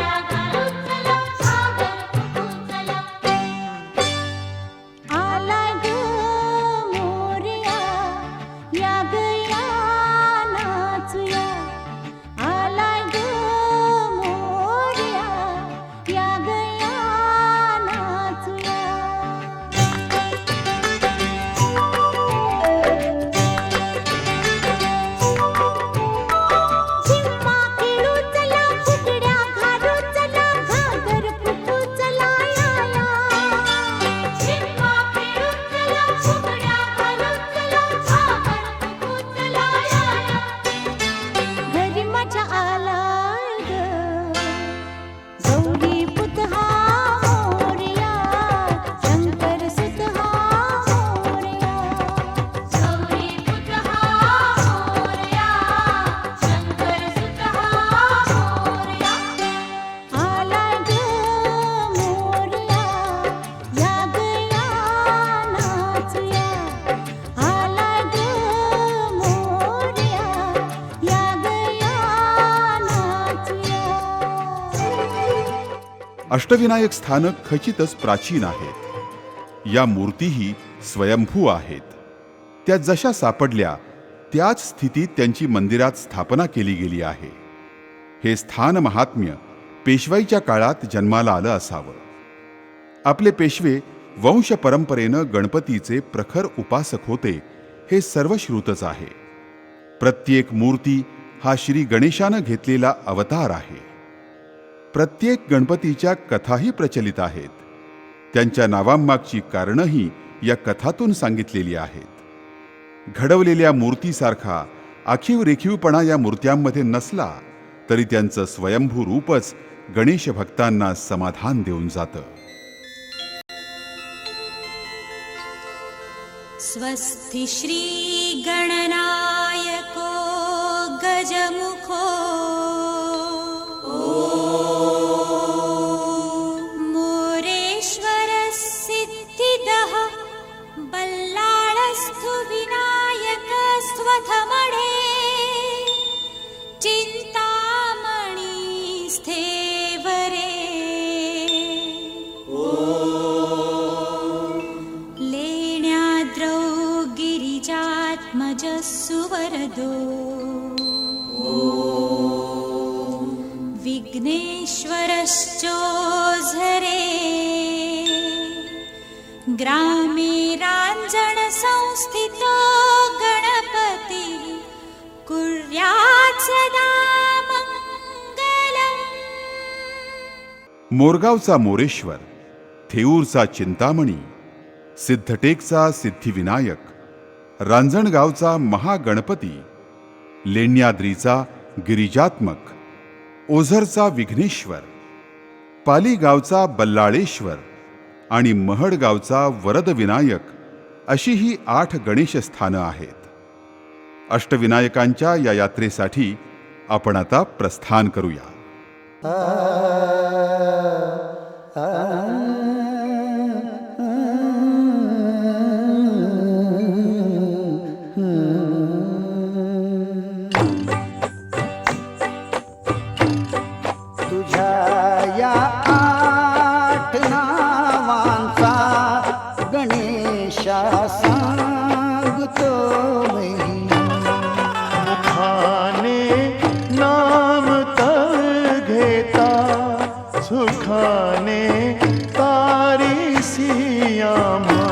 अष्टविनायक स्थानक खचितच प्राचीन आहेत. या मूर्तीही स्वयंभू आहेत. त्या जशा सापडल्या त्याच स्थितीत त्यांची मंदिरात स्थापना केली गेली आहे. हे स्थान महात्म्य पेशवाईच्या काळात जन्माला आलं असावं. आपले पेशवे वंश परंपरेनं गणपतीचे प्रखर उपासक होते हे सर्वश्रुतच आहे. प्रत्येक मूर्ती हा श्री गणेशानं घेतलेला अवतार आहे. प्रत्येक गणपतीच्या कथाही प्रचलित आहेत. त्यांच्या नावांमागची कारणंही या कथातून सांगितलेली आहेत. घडवलेल्या मूर्तीसारखा आखीव रेखीवपणा या मूर्त्यांमध्ये नसला तरी त्यांचं स्वयंभू रूपच गणेश भक्तांना समाधान देऊन जातं. स्वस्ति श्री गणनायको गजमुखो मोरेश्वर सिद्धिदः बल्लाळस्थु विनायक स्वथमणे चिन्तामणि स्थेवरे लेण्याद्रौ गिरिजात्मजः सुवरदो विघ्नेश्वरश्चोझरे ग्रामे राञ्जन संस्थितो गणपति कुर्यात् सदा मङ्गलम्. मोरगावचा मोरेश्वर, थेऊरचा चिंतामणी, सिद्धटेकचा सिद्धिविनायक, रांजणगावचा महागणपती, लेण्याद्रीचा गिरिजात्मक, ओझरचा विघ्नेश्वर, पालीगावचा बल्लाळेश्वर आणि महडगावचा वरदविनायक अशी ही 8 गणेशस्थानं आहेत. अष्टविनायकांच्या या यात्रेसाठी आपण आता प्रस्थान करूया. तुझ्या या 8 नावांचा गणेशा सांगतो मी. मुखाने नाम तव घेता सुखाने तारीसी आम्हा.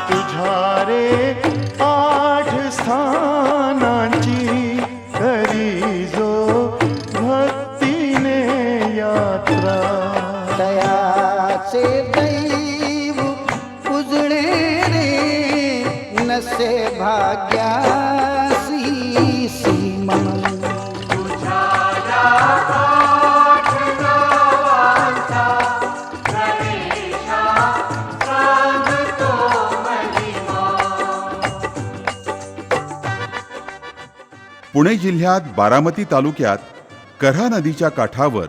तुझ्या रे 8 स्थानांची करी जो भक्तीने यात्रा. दयाचे दैव उजळे रे नसे भाग्यासी सीमा. पुणे जिल्ह्यात बारामती तालुक्यात कऱ्हा नदीच्या काठावर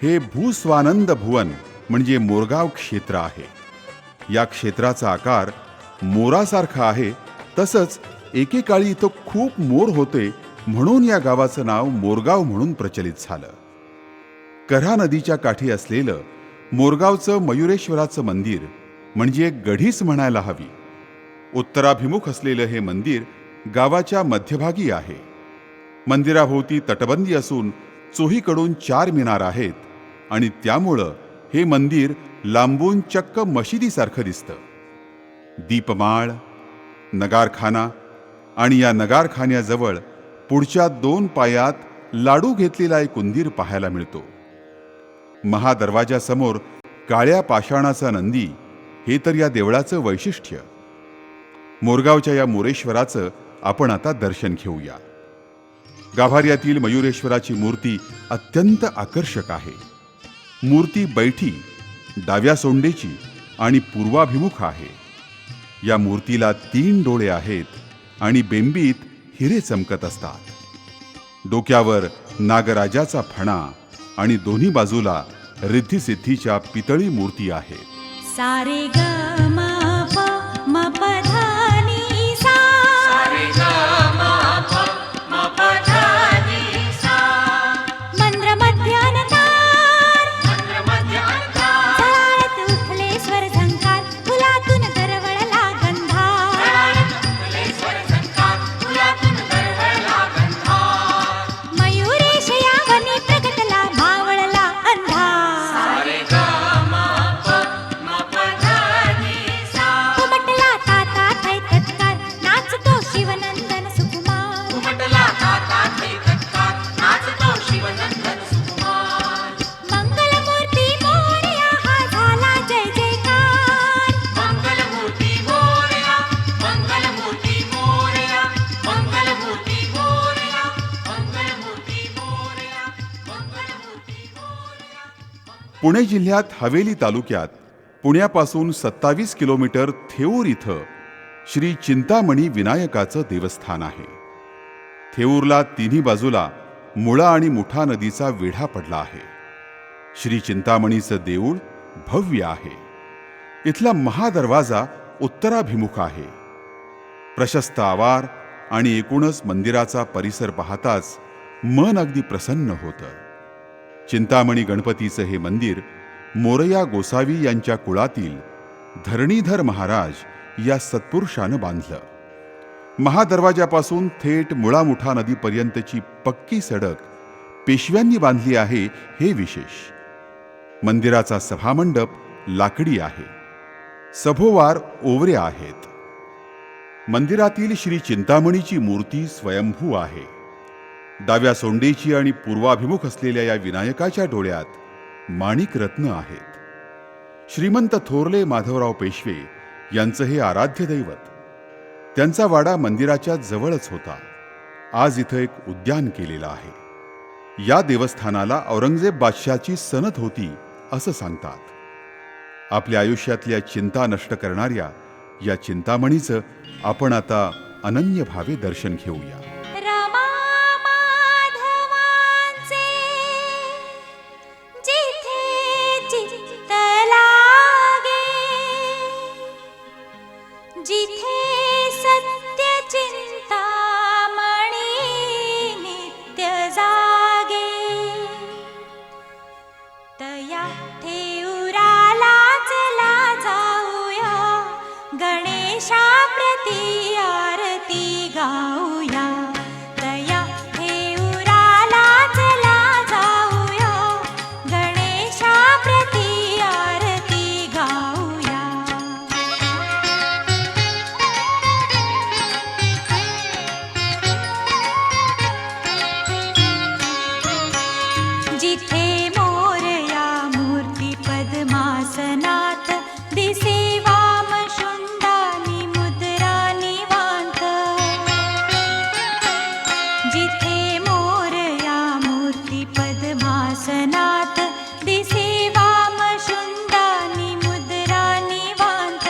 हे भूस्वानंद भुवन म्हणजे मोरगाव क्षेत्र आहे. या क्षेत्राचा आकार मोरासारखा आहे. तसंच एकेकाळी इथं खूप मोर होते म्हणून या गावाचं नाव मोरगाव म्हणून प्रचलित झालं. कऱ्हा नदीच्या काठी असलेलं मोरगावचं मयुरेश्वराचं मंदिर म्हणजे गढीच म्हणायला हवी. उत्तराभिमुख असलेलं हे मंदिर गावाच्या मध्यभागी आहे. मंदिराभोवती तटबंदी असून चोहीकडून 4 मिनार आहेत आणि त्यामुळं हे मंदिर लांबून चक्क मशिदीसारखं दिसतं. दीपमाळ, नगारखाना आणि या नगारखान्याजवळ पुढच्या 2 पायात लाडू घेतलेला एक उंदीर पाहायला मिळतो. महादरवाजासमोर काळ्या पाषाणाचा नंदी हे तर या देवळाचं वैशिष्ट्य. मोरगावच्या या मोरेश्वराचं आपण आता दर्शन घेऊया. गाभाऱ्यातील मयुरेश्वराची मूर्ती अत्यंत आकर्षक आहे. मूर्ती बैठी, डाव्या सोंडेची आणि पूर्वाभिमुख आहे. या मूर्तीला 3 डोळे आहेत आणि बेंबीत हिरे चमकत असतात. डोक्यावर नागराजाचा फणा आणि दोन्ही बाजूला रिद्धिसिद्धीच्या पितळी मूर्ती आहेत. सारे ग म प म प ध नि सा. सारे ग म प म प ध नि सा. मंद्र मध्यान तार. मंद्र मध्यान पुणे जिल्ह्यात हवेली तालुक्यात पुण्यापासून 27 किलोमीटर थेऊर इथं श्री चिंतामणी विनायकाचं देवस्थान आहे. थेऊरला तिन्ही बाजूला मुळा आणि मुठा नदीचा वेढा पडला आहे. श्री चिंतामणीचं देऊळ भव्य आहे. इथला महादरवाजा उत्तराभिमुख आहे. प्रशस्त आवार आणि एकूणच मंदिराचा परिसर पाहताच मन अगदी प्रसन्न होतं. चिंतामणी गणपतीचं हे मंदिर मोरया गोसावी यांच्या कुळातील धरणीधर महाराज या सत्पुरुषानं बांधलं. महादरवाजापासून थेट मुळामुठा नदीपर्यंतची पक्की सडक पेशव्यांनी बांधली आहे हे विशेष. मंदिराचा सभामंडप लाकडी आहे. सभोवार ओवऱ्या आहेत. मंदिरातील श्री चिंतामणीची मूर्ती स्वयंभू आहे. डाव्या सोंडेची आणि पूर्वाभिमुख असलेल्या या विनायकाच्या डोळ्यात माणिक रत्न आहेत. श्रीमंत थोरले माधवराव पेशवे यांचं हे आराध्य दैवत. त्यांचा वाडा मंदिराच्या जवळच होता. आज इथं एक उद्यान केलेलं आहे. या देवस्थानाला औरंगजेब बादशाची सनद होती असं सांगतात. आपल्या आयुष्यातल्या चिंता नष्ट करणाऱ्या या चिंतामणीचं आपण आता अनन्य भावे दर्शन घेऊया. रमा माधवांचे जिथे चित्त लागे, जिथे सत्य चिंतामणी नित्य जागे, तया ठेऊराला चला जाऊया, गणेशा प्रती आरती गाऊया. तया ठेऊराला चला जाऊया, गणेशा प्रती आरती गाऊया. जिथे मोरया मूर्ती पद्मासनात, दिसे वामशुंडानी मुद्रा निवांत. जिथे मोरया मूर्ती पद्मासनात, दिसे वामशुंडानी मुद्रा निवांत.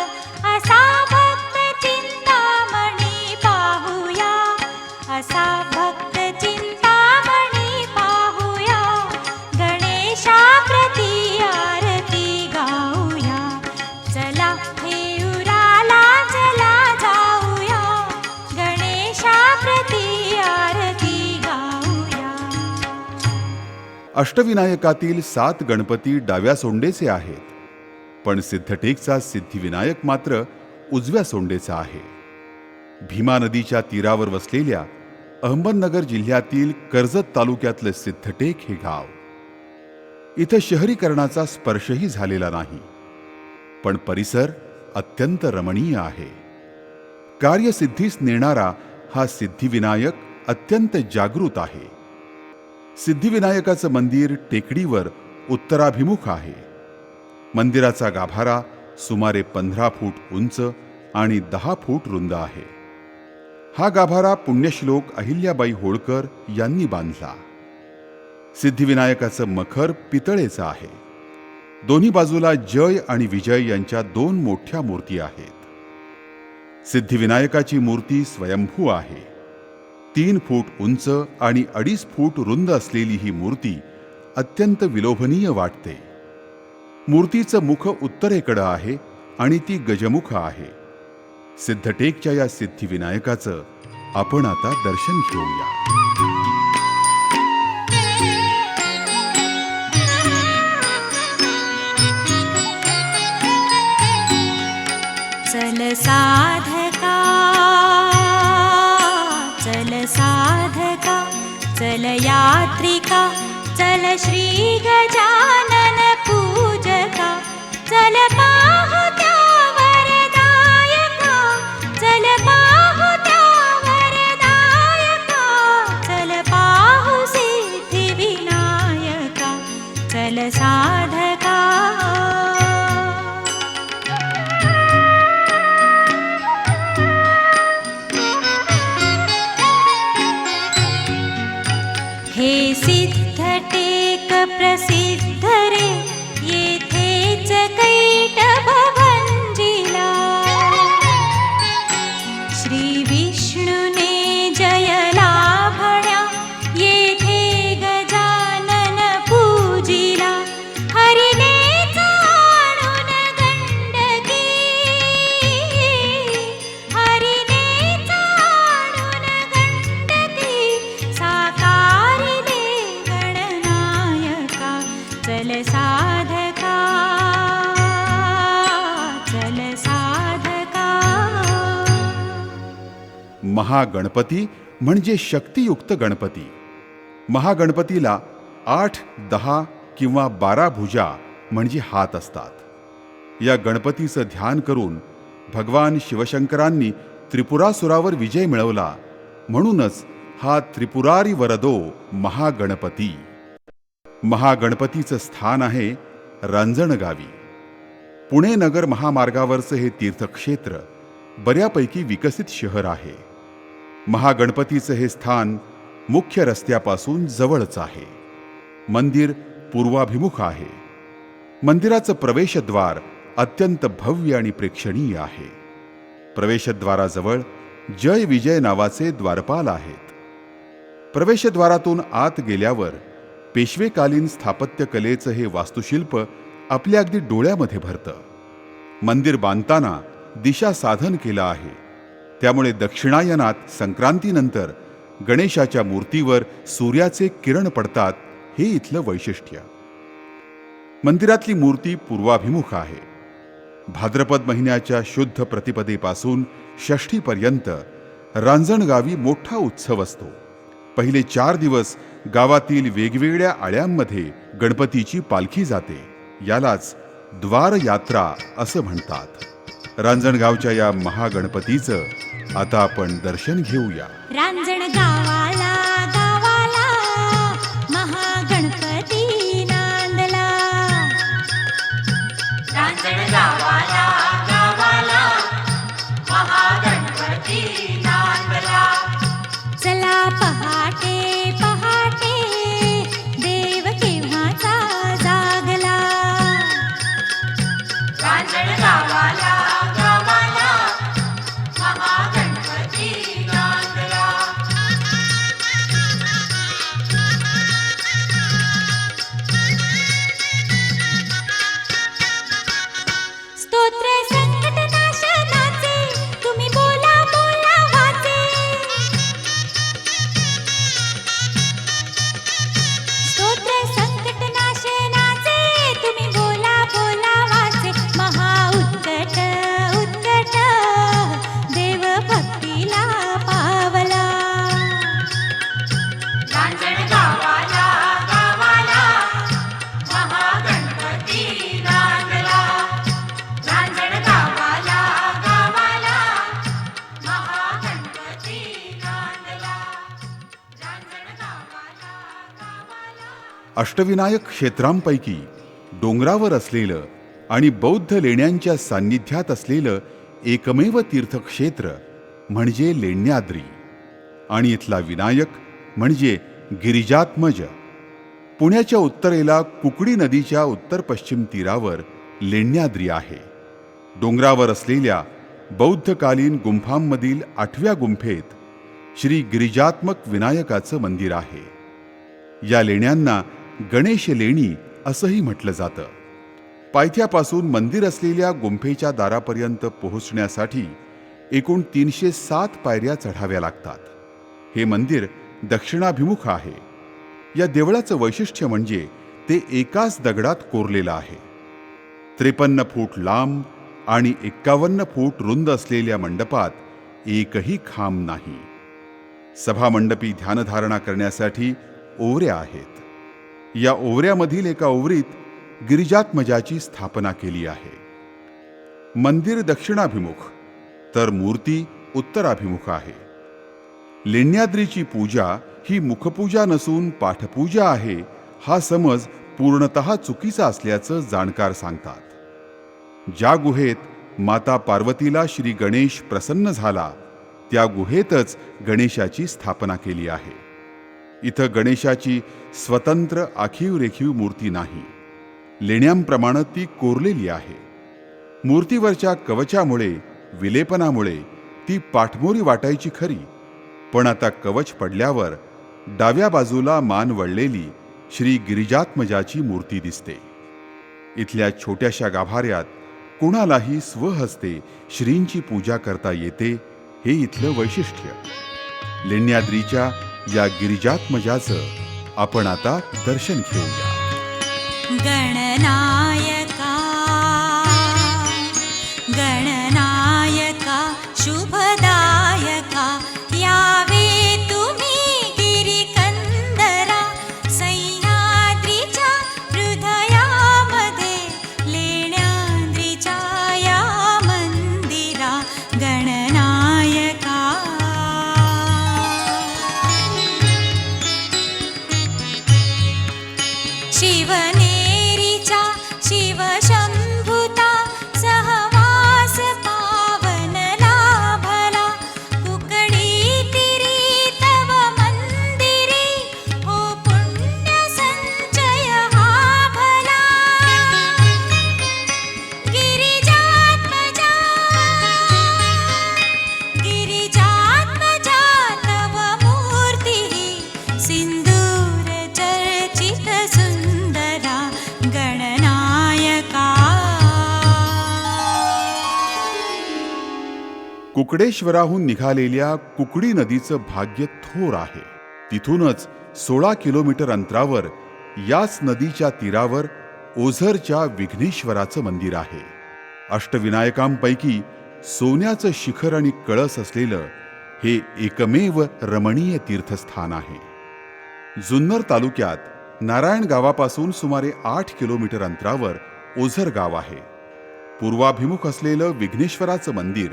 असा भक्त चिंतामणी पाहूया, असा भक्त चिंतामणी पाहूया, गणेशा प्रती आरती गाऊया. चला ठेऊराला चला जाऊया, गणेशा प्रती आरती गाऊया. अष्टविनायकातील 7 गणपती डाव्या सोंडेचे आहेत, पण सिद्धटेकचा सिद्धिविनायक मात्र उजव्या सोंडेचा आहे. भीमा नदीच्या तीरावर वसलेल्या अहमदनगर जिल्ह्यातील कर्जत तालुक्यातलं सिद्धटेक हे गाव. इथं शहरीकरणाचा स्पर्शही झालेला नाही, पण परिसर अत्यंत रमणीय आहे. कार्यसिद्धीस नेणारा हा सिद्धिविनायक अत्यंत जागृत आहे. सिद्धिविनायकाचं मंदिर टेकडीवर उत्तराभिमुख आहे. मंदिराचा गाभारा सुमारे 15 फूट उंच आणि 10 फूट रुंद आहे. हा गाभारा पुण्यश्लोक अहिल्याबाई होळकर यांनी बांधला. सिद्धिविनायकाचं मखर पितळेचं आहे. दोन्ही बाजूला जय आणि विजय यांच्या 2 मोठ्या मूर्ती आहेत. सिद्धिविनायकाची मूर्ती स्वयंभू आहे. 3 फूट उंच आणि 2.5 फूट रुंद असलेली ही मूर्ती अत्यंत विलोभनीय वाटते. मूर्तीचं मुख उत्तरेकडं आहे आणि ती गजमुख आहे. सिद्धटेकच्या या सिद्धिविनायकाचं आपण आता दर्शन घेऊया. चल साधका, चल साधका, चल यात्रिका, चल श्री गजानन पूजका. चल पाहू त्या वरदायका, चल पाहू त्या वरदायका, चल पाहू सिद्धिविनायका. चल साधका. हे सिद्धटेक प्रसिद्ध रे, चल साधका चल साधका. महागणपती म्हणजे शक्तियुक्त गणपती. महागणपतीला 8, 10 किंवा 12 भुजा म्हणजे हात असतात. या गणपतीचं ध्यान करून भगवान शिवशंकरांनी त्रिपुरासुरावर विजय मिळवला. म्हणूनच हा त्रिपुरारी वरदो महागणपती. महागणपतीचं स्थान आहे रांजणगावी. पुणे नगर महामार्गावरचं हे तीर्थक्षेत्र बऱ्यापैकी विकसित शहर आहे. महागणपतीचं हे स्थान मुख्य रस्त्यापासून जवळच आहे. मंदिर पूर्वाभिमुख आहे. मंदिराचं प्रवेशद्वार अत्यंत भव्य आणि प्रेक्षणीय आहे. प्रवेशद्वाराजवळ जय विजय नावाचे द्वारपाल आहेत. प्रवेशद्वारातून आत गेल्यावर पेशवेकालीन स्थापत्यकलेचं हे वास्तुशिल्प आपल्या अगदी डोळ्यामध्ये भरतं. मंदिर बांधताना दिशा साधन केलं आहे. त्यामुळे दक्षिणायनात संक्रांतीनंतर गणेशाच्या मूर्तीवर सूर्याचे किरण पडतात, हे इथलं वैशिष्ट्य. मंदिरातली मूर्ती पूर्वाभिमुख आहे. भाद्रपद महिन्याच्या शुद्ध प्रतिपदेपासून षष्ठीपर्यंत रांजणगावी मोठा उत्सव असतो. पहिले 4 दिवस गावातील वेगवेगळ्या आळ्यांमध्ये गणपतीची पालखी जाते. यालाच द्वार यात्रा असं म्हणतात. रांजणगावच्या या महागणपतीचं आता आपण दर्शन घेऊया. रांजण गावाला गावाला महागणपती नांदला. रांजण गावाला गावाला महागणपती नांदला. चला पहाटे पहाटे देव केव्हाचा जागला. रांजण गावाला गावाला महागणपती नांदला. स्तोत्र संकटनाशनाचे तुम्ही बोला बोला वाचे. स्तोत्र संकटनाशनाचे तुम्ही बोला बोला वाचे. महाउत्कट उत्कट देव भक्तीला पावला. रांजण गावाला गावाला महागणपती नांदला. रांजण गावाला गावाला महागणपती नांदला. रांजण गावाला गावाला. अष्टविनायक क्षेत्रांपैकी डोंगरावर असलेलं आणि बौद्ध लेण्यांच्या सान्निध्यात असलेलं एकमेव तीर्थक्षेत्र म्हणजे लेण्याद्री. आणि इथला विनायक म्हणजे गिरिजात्मज. पुण्याच्या उत्तरेला कुकडी नदीच्या उत्तर पश्चिम तीरावर लेण्याद्री आहे. डोंगरावर असलेल्या बौद्धकालीन गुंफांमधील 8व्या गुंफेत श्री गिरिजात्मक विनायकाचं मंदिर आहे. या लेण्यांना गणेश लेणी असंही म्हटलं जातं. पायथ्यापासून मंदिर असलेल्या गुंफेच्या दारापर्यंत पोहोचण्यासाठी एकूण 307 पायऱ्या चढाव्या लागतात. हे मंदिर दक्षिणाभिमुख आहे. या देवळाचं वैशिष्ट्य म्हणजे ते एकाच दगडात कोरलेलं आहे. 53 फूट लांब आणि 51 फूट रुंद असलेल्या मंडपात एकही खांब नाही. सभामंडपी ध्यानधारणा करण्यासाठी ओवऱ्या आहेत. या ओवऱ्यामधील एका ओवरीत गिरिजात्मजाची स्थापना केली आहे. मंदिर दक्षिणाभिमुख तर मूर्ती उत्तराभिमुख आहे. लेण्याद्रीची पूजा ही मुखपूजा नसून पाठपूजा आहे, हा समज पूर्णतः चुकीचा असल्याचं जाणकार सांगतात. ज्या गुहेत माता पार्वतीला श्री गणेश प्रसन्न झाला त्या गुहेतच गणेशाची स्थापना केली आहे. इथं गणेशाची स्वतंत्र आखीव रेखीव मूर्ती नाही. लेण्यांप्रमाणे ती कोरलेली आहे. मूर्तीवरच्या कवचामुळे विलेपनामुळे ती पाठमोरी वाटायची खरी, पण आता कवच पडल्यावर डाव्या बाजूला मान वळलेली श्री गिरिजात्मजाची मूर्ती दिसते. इथल्या छोट्याशा गाभाऱ्यात कुणालाही स्वहस्ते श्रींची पूजा करता येते, हे इथलं वैशिष्ट्य. लेण्याद्रीच्या या गिरिजात्मजाचं आपण आता दर्शन घेऊया. गणनायका गणनायका शुभदायका यावे तुम्ही गिरिकंदरा सह्याद्रीच्या हृदयामध्ये लेण्याद्रीच्या या मंदिरा गणनायका शिवनेरीचा शिवशंभुता सहवास पावन लाभला कुकडी तिरी तव मंदिरी हो पुण्य संचय हा भला गिरिजात्मजा गिरिजात्मजा तव मूर्ती सिंदूर चर्चित सुंदरा गणनायका कुकडेश्वराहून निघालेल्या कुकडी नदीचं भाग्य थोर आहे. तिथूनच 16 किलोमीटर अंतरावर याच नदीच्या तीरावर ओझरच्या विघ्नेश्वराचं मंदिर आहे. अष्टविनायकांपैकी सोन्याचं शिखर आणि कळस असलेलं हे एकमेव रमणीय तीर्थस्थान आहे. जुन्नर तालुक्यात नारायण गावापासून सुमारे 8 किलोमीटर अंतरावर ओझर गाव आहे. पूर्वाभिमुख असलेलं विघ्नेश्वराचं मंदिर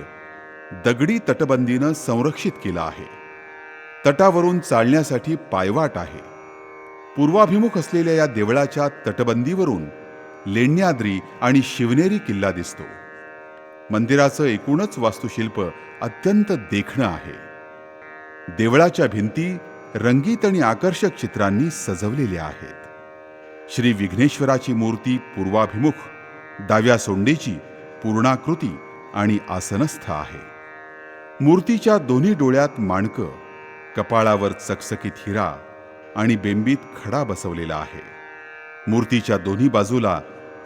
दगडी तटबंदीनं संरक्षित केलं आहे. तटावरून चालण्यासाठी पायवाट आहे. पूर्वाभिमुख असलेल्या या देवळाच्या तटबंदीवरून लेण्याद्री आणि शिवनेरी किल्ला दिसतो. मंदिराचं एकूणच वास्तुशिल्प अत्यंत देखणं आहे. देवळाच्या भिंती रंगीत आणि आकर्षक चित्रांनी सजवलेल्या आहेत. श्री विघ्नेश्वराची मूर्ती पूर्वाभिमुख, डाव्या सोंडेची, पूर्णाकृती आणि आसनस्थ आहे. मूर्तीच्या दोन्ही डोळ्यात माणकं, कपाळावर चकचकीत हिरा आणि बेंबीत खडा बसवलेला आहे. मूर्तीच्या दोन्ही बाजूला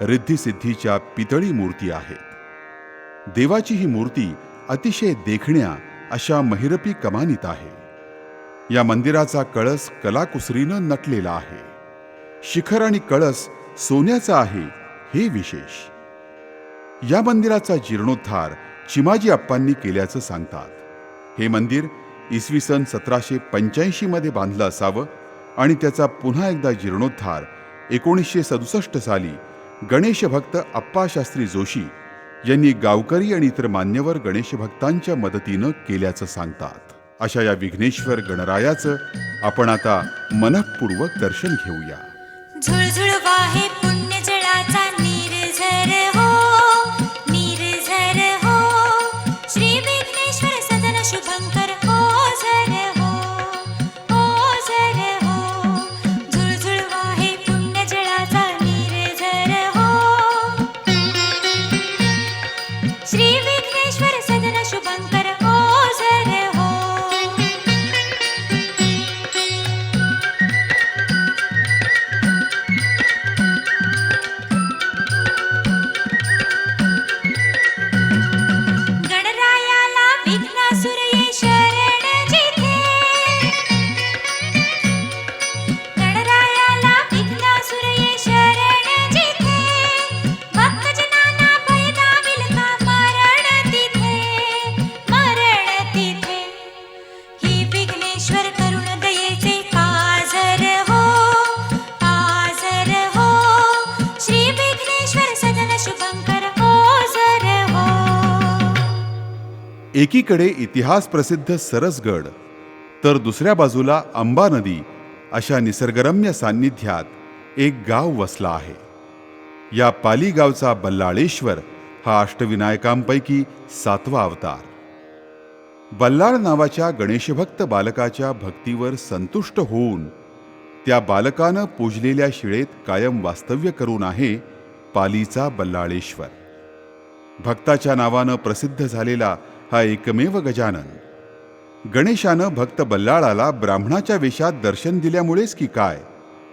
रिद्धिसिद्धीच्या पितळी मूर्ती आहेत. देवाची ही मूर्ती अतिशय देखण्या अशा महिरपी कमानीत आहे. या मंदिराचा कळस कलाकुसरीनं नटलेला आहे. शिखर आणि कळस सोन्याचा आहे हे विशेष. या मंदिराचा जीर्णोद्धार चिमाजी अप्पांनी केल्याचं सांगतात. हे मंदिर इसवी सन 1785 मध्ये बांधलं असावं आणि त्याचा पुन्हा एकदा जीर्णोद्धार 1967 साली गणेश भक्त अप्पाशास्त्री जोशी यांनी गावकरी आणि इतर मान्यवर गणेश भक्तांच्या मदतीनं केल्याचं सांगतात. अशा या विघ्नेश्वर गणरायाचं आपण आता मनःपूर्वक दर्शन घेऊया. झुळझुळ वाहे पुण्य जळाचा निर्झर हो निर्झर हो श्री विघ्नेश्वर सदन शुभंकर ओझर हो ओझर हो झुळझुळ वाहे पुण्य जळाचा निर्झर हो श्री विघ्नेश्वर सदन शुभंकर ओझर हो गणरायाला विघ्नासुर ये शरण जिथे गणरायाला विघ्नासुर ये शरण जिथे भक्तजनांना भय दाविल का मरण तिथे ही विघ्नेश्वर करुण दयेचे पाझर हो श्री विघ्नेश्वर सदन शुभंकर ओझर हो. एकीकडे इतिहास प्रसिद्ध सरसगड तर दुसऱ्या बाजूला अंबा नदी अशा निसर्गरम्य सान्निध्यात एक गाव वसला आहे. या पाली गावचा बल्लाळेश्वर हा अष्टविनायकांपैकी 7वा अवतार. बल्लाळ नावाच्या गणेशभक्त बालकाच्या भक्तीवर संतुष्ट होऊन त्या बालकानं पूजलेल्या शिळेत कायम वास्तव्य करून आहे पालीचा बल्लाळेश्वर. भक्ताच्या नावानं प्रसिद्ध झालेला हा एकमेव गजानन. गणेशानं भक्त बल्लाळाला ब्राह्मणाच्या वेशात दर्शन दिल्यामुळेच की काय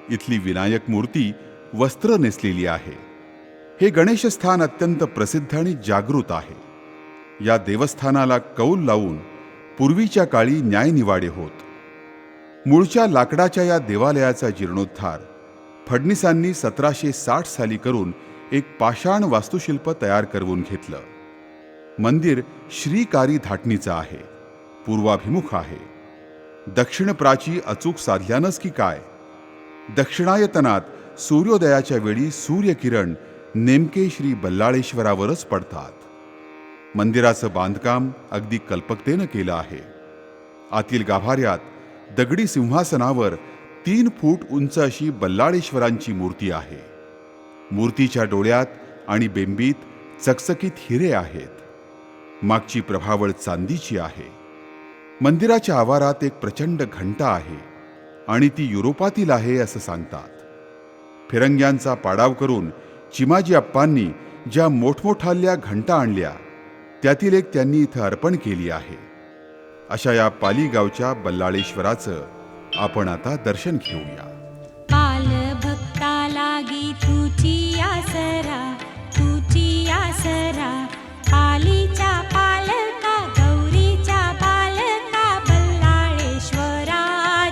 इथली विनायक मूर्ती वस्त्र नेसलेली आहे. हे गणेशस्थान अत्यंत प्रसिद्ध आणि जागृत आहे. या देवस्थानाला कौल लावून पूर्वीच्या काळी न्यायनिवाडे होत. मूळच्या लाकडाच्या या देवालयाचा जीर्णोद्धार फडणीसांनी 1760 साली करून एक पाषाण वास्तुशिल्प तयार करवून घेतलं. मंदिर श्रीकारी धाटणीचं आहे, पूर्वाभिमुख आहे. दक्षिण प्राची अचूक साधल्यानंच की काय, दक्षिणायतनात सूर्योदयाच्या वेळी सूर्यकिरण नेमके श्री बल्लाळेश्वरावरच पडतात. मंदिराचं बांधकाम अगदी कल्पकतेनं केलं आहे. आतील गाभाऱ्यात दगडी सिंहासनावर 3 फूट उंच अशी बल्लाळेश्वरांची मूर्ती आहे. मूर्तीच्या डोळ्यात आणि बेंबीत चकचकीत हिरे आहेत. मागची प्रभावळ चांदीची आहे. मंदिराच्या आवारात एक प्रचंड घंटा आहे आणि ती युरोपातील आहे असं सांगतात. फिरंग्यांचा पाडाव करून चिमाजी अप्पांनी ज्या मोठमोठाल्या घंटा आणल्या त्यातील एक त्यांनी इथं अर्पण केली आहे. अशा या पाली गावच्या बल्लाळेश्वराचं आपण आता दर्शन घेऊया. पाल भक्ता लागी तुची आसरा, तुची आसरा. पालीच्या पालका, गौरीच्या बालका, बल्लाळेश्वरा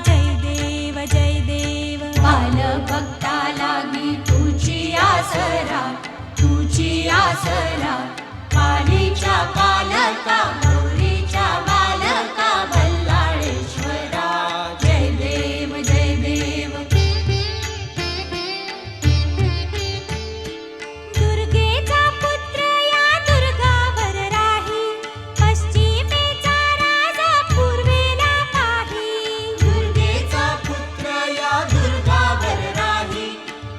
जय देव जय देव. बाल भक्ता लागी तुझी आसरा, तुझी आसरा. पालीच्या पालका, गौरीच्या बालका, बल्लाळेश्वरा जय देव जय देव. दुर्गेचा पुत्र या दुर्गावर राही, पश्चिमेचा राजा पूर्वेला पाही. दुर्गेचा पुत्र या दुर्गावर राही,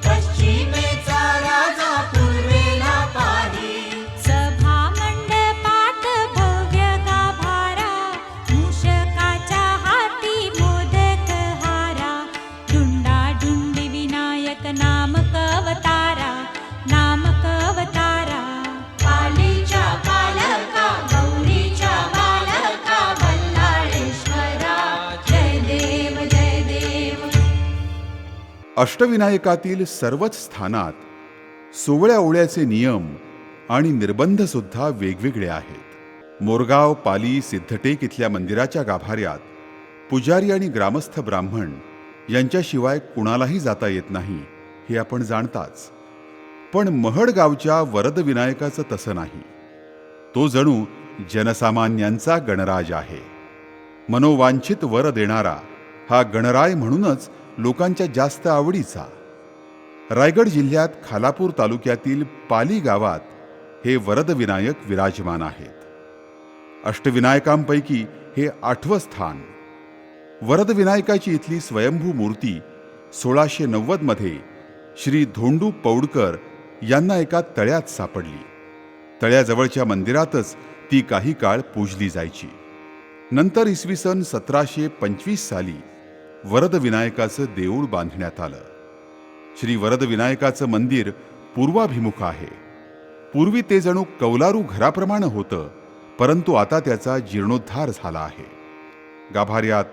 पश्चिमेचा राजा पूर्वेला पाही. सभा मंडपात भव्य गाभारा, मूषकाच्या हाती मोदक हारा. डुंडाडुंडी विनायक नामक अवतारा, नामक अवतारा. पालीच्या पालका, गौरीच्या बालका, बल्लाळेश्वरा जय देव जय देव. अष्टविनायकातील सर्वच स्थानात सोवळ्या ओवळ्याचे नियम आणि निर्बंध सुद्धा वेगवेगळे आहेत. मोरगाव, पाली, सिद्धटेक इथल्या मंदिराच्या गाभाऱ्यात पुजारी आणि ग्रामस्थ ब्राह्मण यांच्याशिवाय कुणालाही जाता येत नाही हे आपण जाणताच. पण महड गावच्या वरद विनायकाचं तसं नाही. तो जणू जनसामान्यांचा गणराज आहे. मनोवांछित वर देणारा हा गणराय म्हणूनच लोकांच्या जास्त आवडीचा. रायगड जिल्ह्यात खालापूर तालुक्यातील पाली गावात हे वरद विनायक विराजमान आहेत. अष्टविनायकांपैकी हे 8वं स्थान. वरद विनायकाची इथली स्वयंभू मूर्ती 1690 मध्ये श्री धोंडू पौडकर यांना एका तळ्यात सापडली. तळ्याजवळच्या मंदिरातच ती काही काळ पूजली जायची. नंतर इसवी सन 1725 साली वरद विनायकाचं देऊळ बांधण्यात आलं. श्री वरद विनायकाचं मंदिर पूर्वाभिमुख आहे. पूर्वी ते जणू कौलारू घराप्रमाणे होतं, परंतु आता त्याचा जीर्णोद्धार झाला आहे. गाभाऱ्यात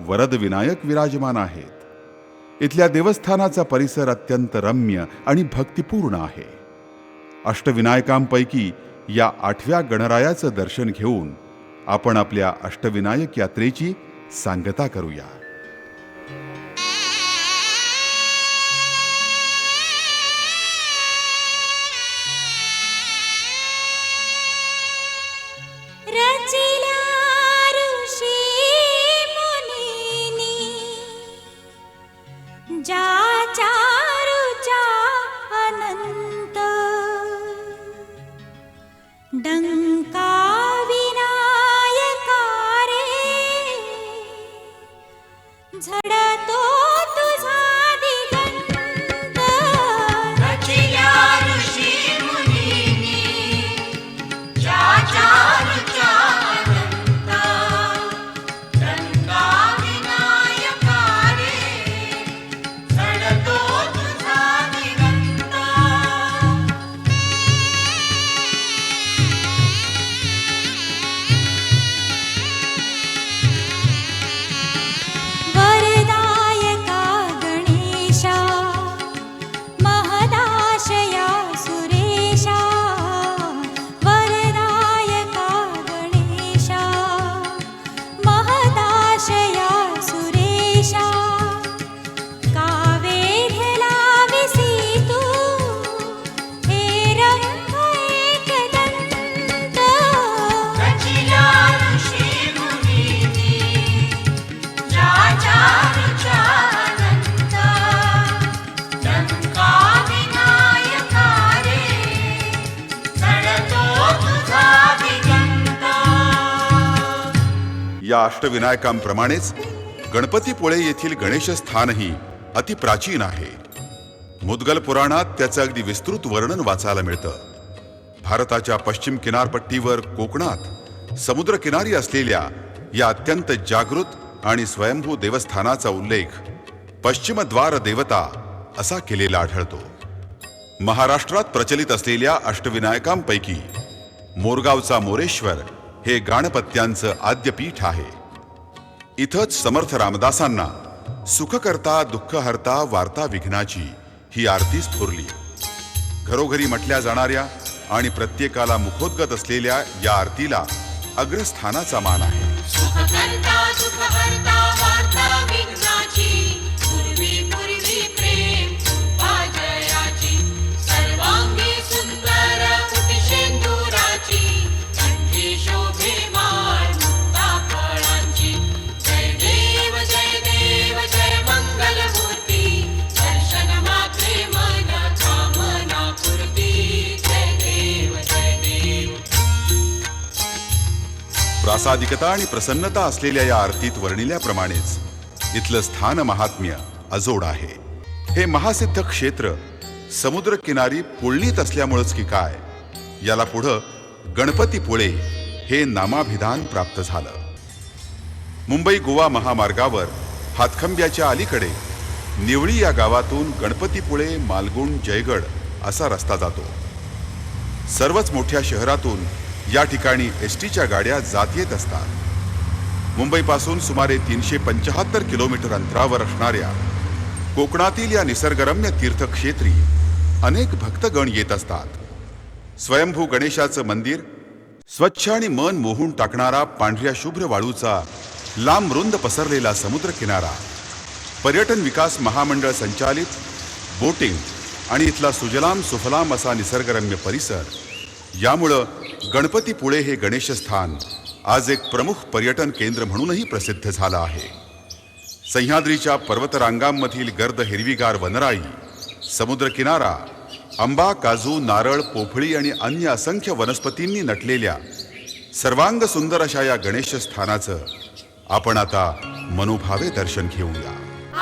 वरद विनायक विराजमान आहेत. इथल्या देवस्थानाचा परिसर अत्यंत रम्य आणि भक्तिपूर्ण आहे. अष्टविनायकांपैकी या 8व्या गणरायाचं दर्शन घेऊन आपण आपल्या अष्टविनायक यात्रेची सांगता करूया. रचिल्या ऋषी मुनीनी, ज्याच्या रुचा अनंत. डंका विनायका रे, या अष्टविनायकांप्रमाणेच गणपतीपुळे येथील गणेशस्थानही अतिप्राचीन आहे. मुद्गल पुराणात त्याचं अगदी विस्तृत वर्णन वाचायला मिळतं. भारताच्या पश्चिम किनारपट्टीवर कोकणात समुद्रकिनारी असलेल्या या अत्यंत जागृत आणि स्वयंभू देवस्थानाचा उल्लेख पश्चिमद्वार देवता असा केलेला आढळतो. महाराष्ट्रात प्रचलित असलेल्या अष्टविनायकांपैकी मोरगावचा मोरेश्वर हे गाणपत्यांचं आद्यपीठ आहे. इथंच समर्थ रामदासांना सुखकर्ता दुःखहर्ता वार्ता विघ्नाची ही आरती स्फुरली. घरोघरी म्हटल्या जाणाऱ्या आणि प्रत्येकाला मुखोद्गत असलेल्या या आरतीला अग्रस्थानाचा मान आहे. सुखकर्ता सुखहर्ता वार्ता विघ्नाची पूर्वी पूर्वी प्रेम पाजयाची सर्वांगी सुंदर कुटिशेंदुराची कंठी शोभे माळ मुक्ता फळांची जय देव जय मंगलमूर्ती दर्शन मात्रे मन कामना पूर्ती जय देव जय देव. प्रासादिकता आणि प्रसन्नता असलेल्या या आरतीत वर्णिल्याप्रमाणेच इथलं स्थान महात्म्य अजोड आहे. हे महासिद्ध क्षेत्र समुद्रकिनारी पुळणीत असल्यामुळंच की काय, याला पुढं गणपतीपुळे हे नामाभिधान प्राप्त झालं. मुंबई गोवा महामार्गावर हातखंब्याच्या अलीकडे निवळी या गावातून गणपतीपुळे मालगुण जयगड असा रस्ता जातो. सर्वच मोठ्या शहरातून या ठिकाणी एसटीच्या गाड्या जात येत असतात. मुंबईपासून सुमारे 375 किलोमीटर अंतरावर असणाऱ्या कोकणातील या निसर्गरम्य तीर्थक्षेत्री अनेक भक्तगण येत असतात. स्वयंभू गणेशाचं मंदिर, स्वच्छ आणि मन मोहून टाकणारा पांढऱ्या शुभ्र वाळूचा लांब रुंद पसरलेला समुद्रकिनारा, पर्यटन विकास महामंडळ संचालित बोटिंग आणि इथला सुजलाम सुफलाम असा निसर्गरम्य परिसर, यामुळं गणपतीपुळे हे गणेशस्थान आज एक प्रमुख पर्यटन केंद्र म्हणूनही प्रसिद्ध झालं आहे. सह्याद्रीच्या पर्वतरांगांमधील गर्द हिरवीगार वनराई, समुद्रकिनारा, आंबा, काजू, नारळ, पोफळी आणि अन्य असंख्य वनस्पतींनी नटलेल्या सर्वांग सुंदर अशा या गणेशस्थानाचं आपण आता मनोभावे दर्शन घेऊया.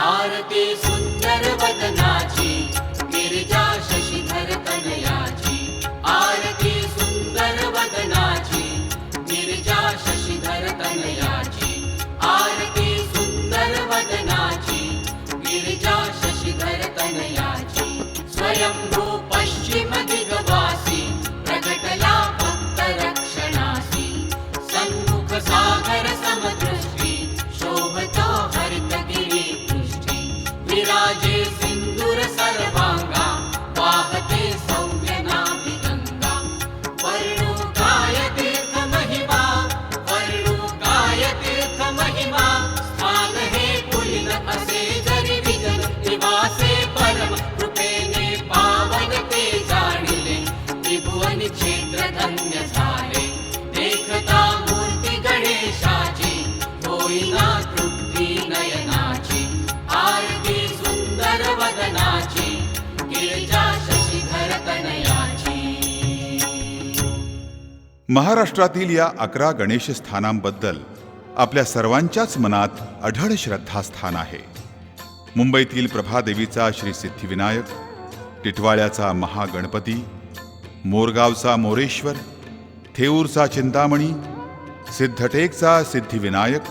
आरती सुंदर वदनाची गिरिजा शशिधर तनयाची आरती सुंदर वदनाची गिरिजा शशिधर तनयाची आरती सुंदर वदनाची गिरिजा शशिधर तनयाची स्वयंभू पश्चिम दिगवासी प्रगटला भक्त रक्षणासी सन्मुख सागर समदृष्टी शोभतो हरितगिरी पृष्ठी विराजे सिंदूर सर्वांगा वाहते सौम्य नाभिगंगा वर्णो काय तीर्थ महिमा वर्णो काय तीर्थ महिमा स्थान हे पुलिन असे जरी विजन निवासे परम कृपेने पावन ते जाणिले त्रिभुवन क्षेत्र धन्य झाले देखता मूर्ती गणेशाची होईना तृप्ती नयनाची आरती सुंदर वदनाची गिरिजा शशिधर तनयाची. महाराष्ट्रातील या 11 गणेश स्थानांबद्दल आपल्या सर्वांच्याच मनात अढळ श्रद्धास्थान आहे. मुंबईतील प्रभादेवीचा श्री सिद्धिविनायक, टिटवाळ्याचा महागणपती, मोरगावचा मोरेश्वर, थेऊरचा चिंतामणी, सिद्धटेकचा सिद्धिविनायक,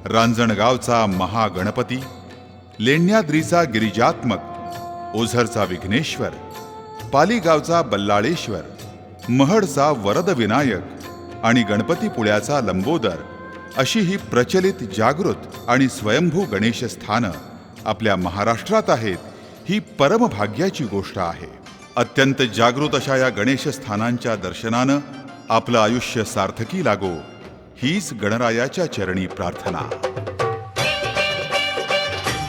रांजणगावचा महागणपती, लेण्याद्रीचा गिरिजात्मक, ओझरचा विघ्नेश्वर, पालीगावचा बल्लाळेश्वर, महडचा वरद विनायक आणि गणपतीपुळ्याचा लंबोदर अशी ही प्रचलित जागृत आणि स्वयंभू गणेश स्थानं आपल्या महाराष्ट्रात आहेत. ही परमभाग्याची गोष्ट आहे. अत्यंत जागृत अशा या गणेश स्थानांच्या दर्शनानं आपलं आयुष्य सार्थकी लागो, हीच गणरायाच्या चरणी प्रार्थना.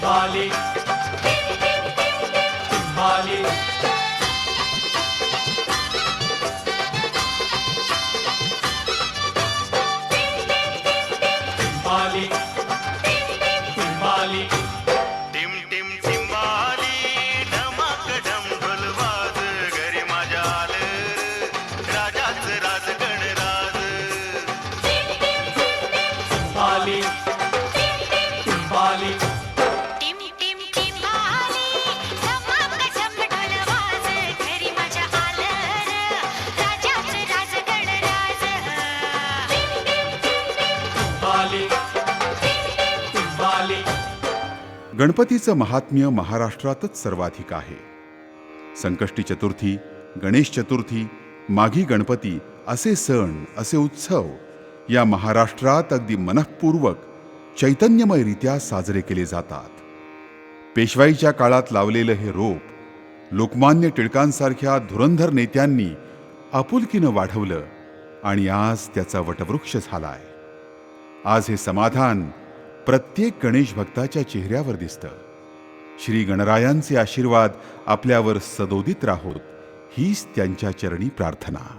बाली बाली बाली बाली टिम टिम टिंबाली ढमाक ढम ढोलवाज घरी माझ्या आलं राजाच राज गणराज. बाली गणपतीचं महात्म्य महाराष्ट्रातच सर्वाधिक आहे. संकष्टी चतुर्थी, गणेश चतुर्थी, माघी गणपती असे सण, असे उत्सव या महाराष्ट्रात अगदी मनःपूर्वक चैतन्यमयरित्या साजरे केले जातात. पेशवाईच्या काळात लावलेलं हे रोप लोकमान्य टिळकांसारख्या धुरंधर नेत्यांनी आपुलकीनं वाढवलं आणि आज त्याचा वटवृक्ष झालाय. आज हे समाधान प्रत्येक गणेश भक्ताच्या चेहऱ्यावर दिसतं. श्री गणरायांचे आशीर्वाद आपल्यावर सदोदित राहोत हीच त्यांच्या चरणी प्रार्थना.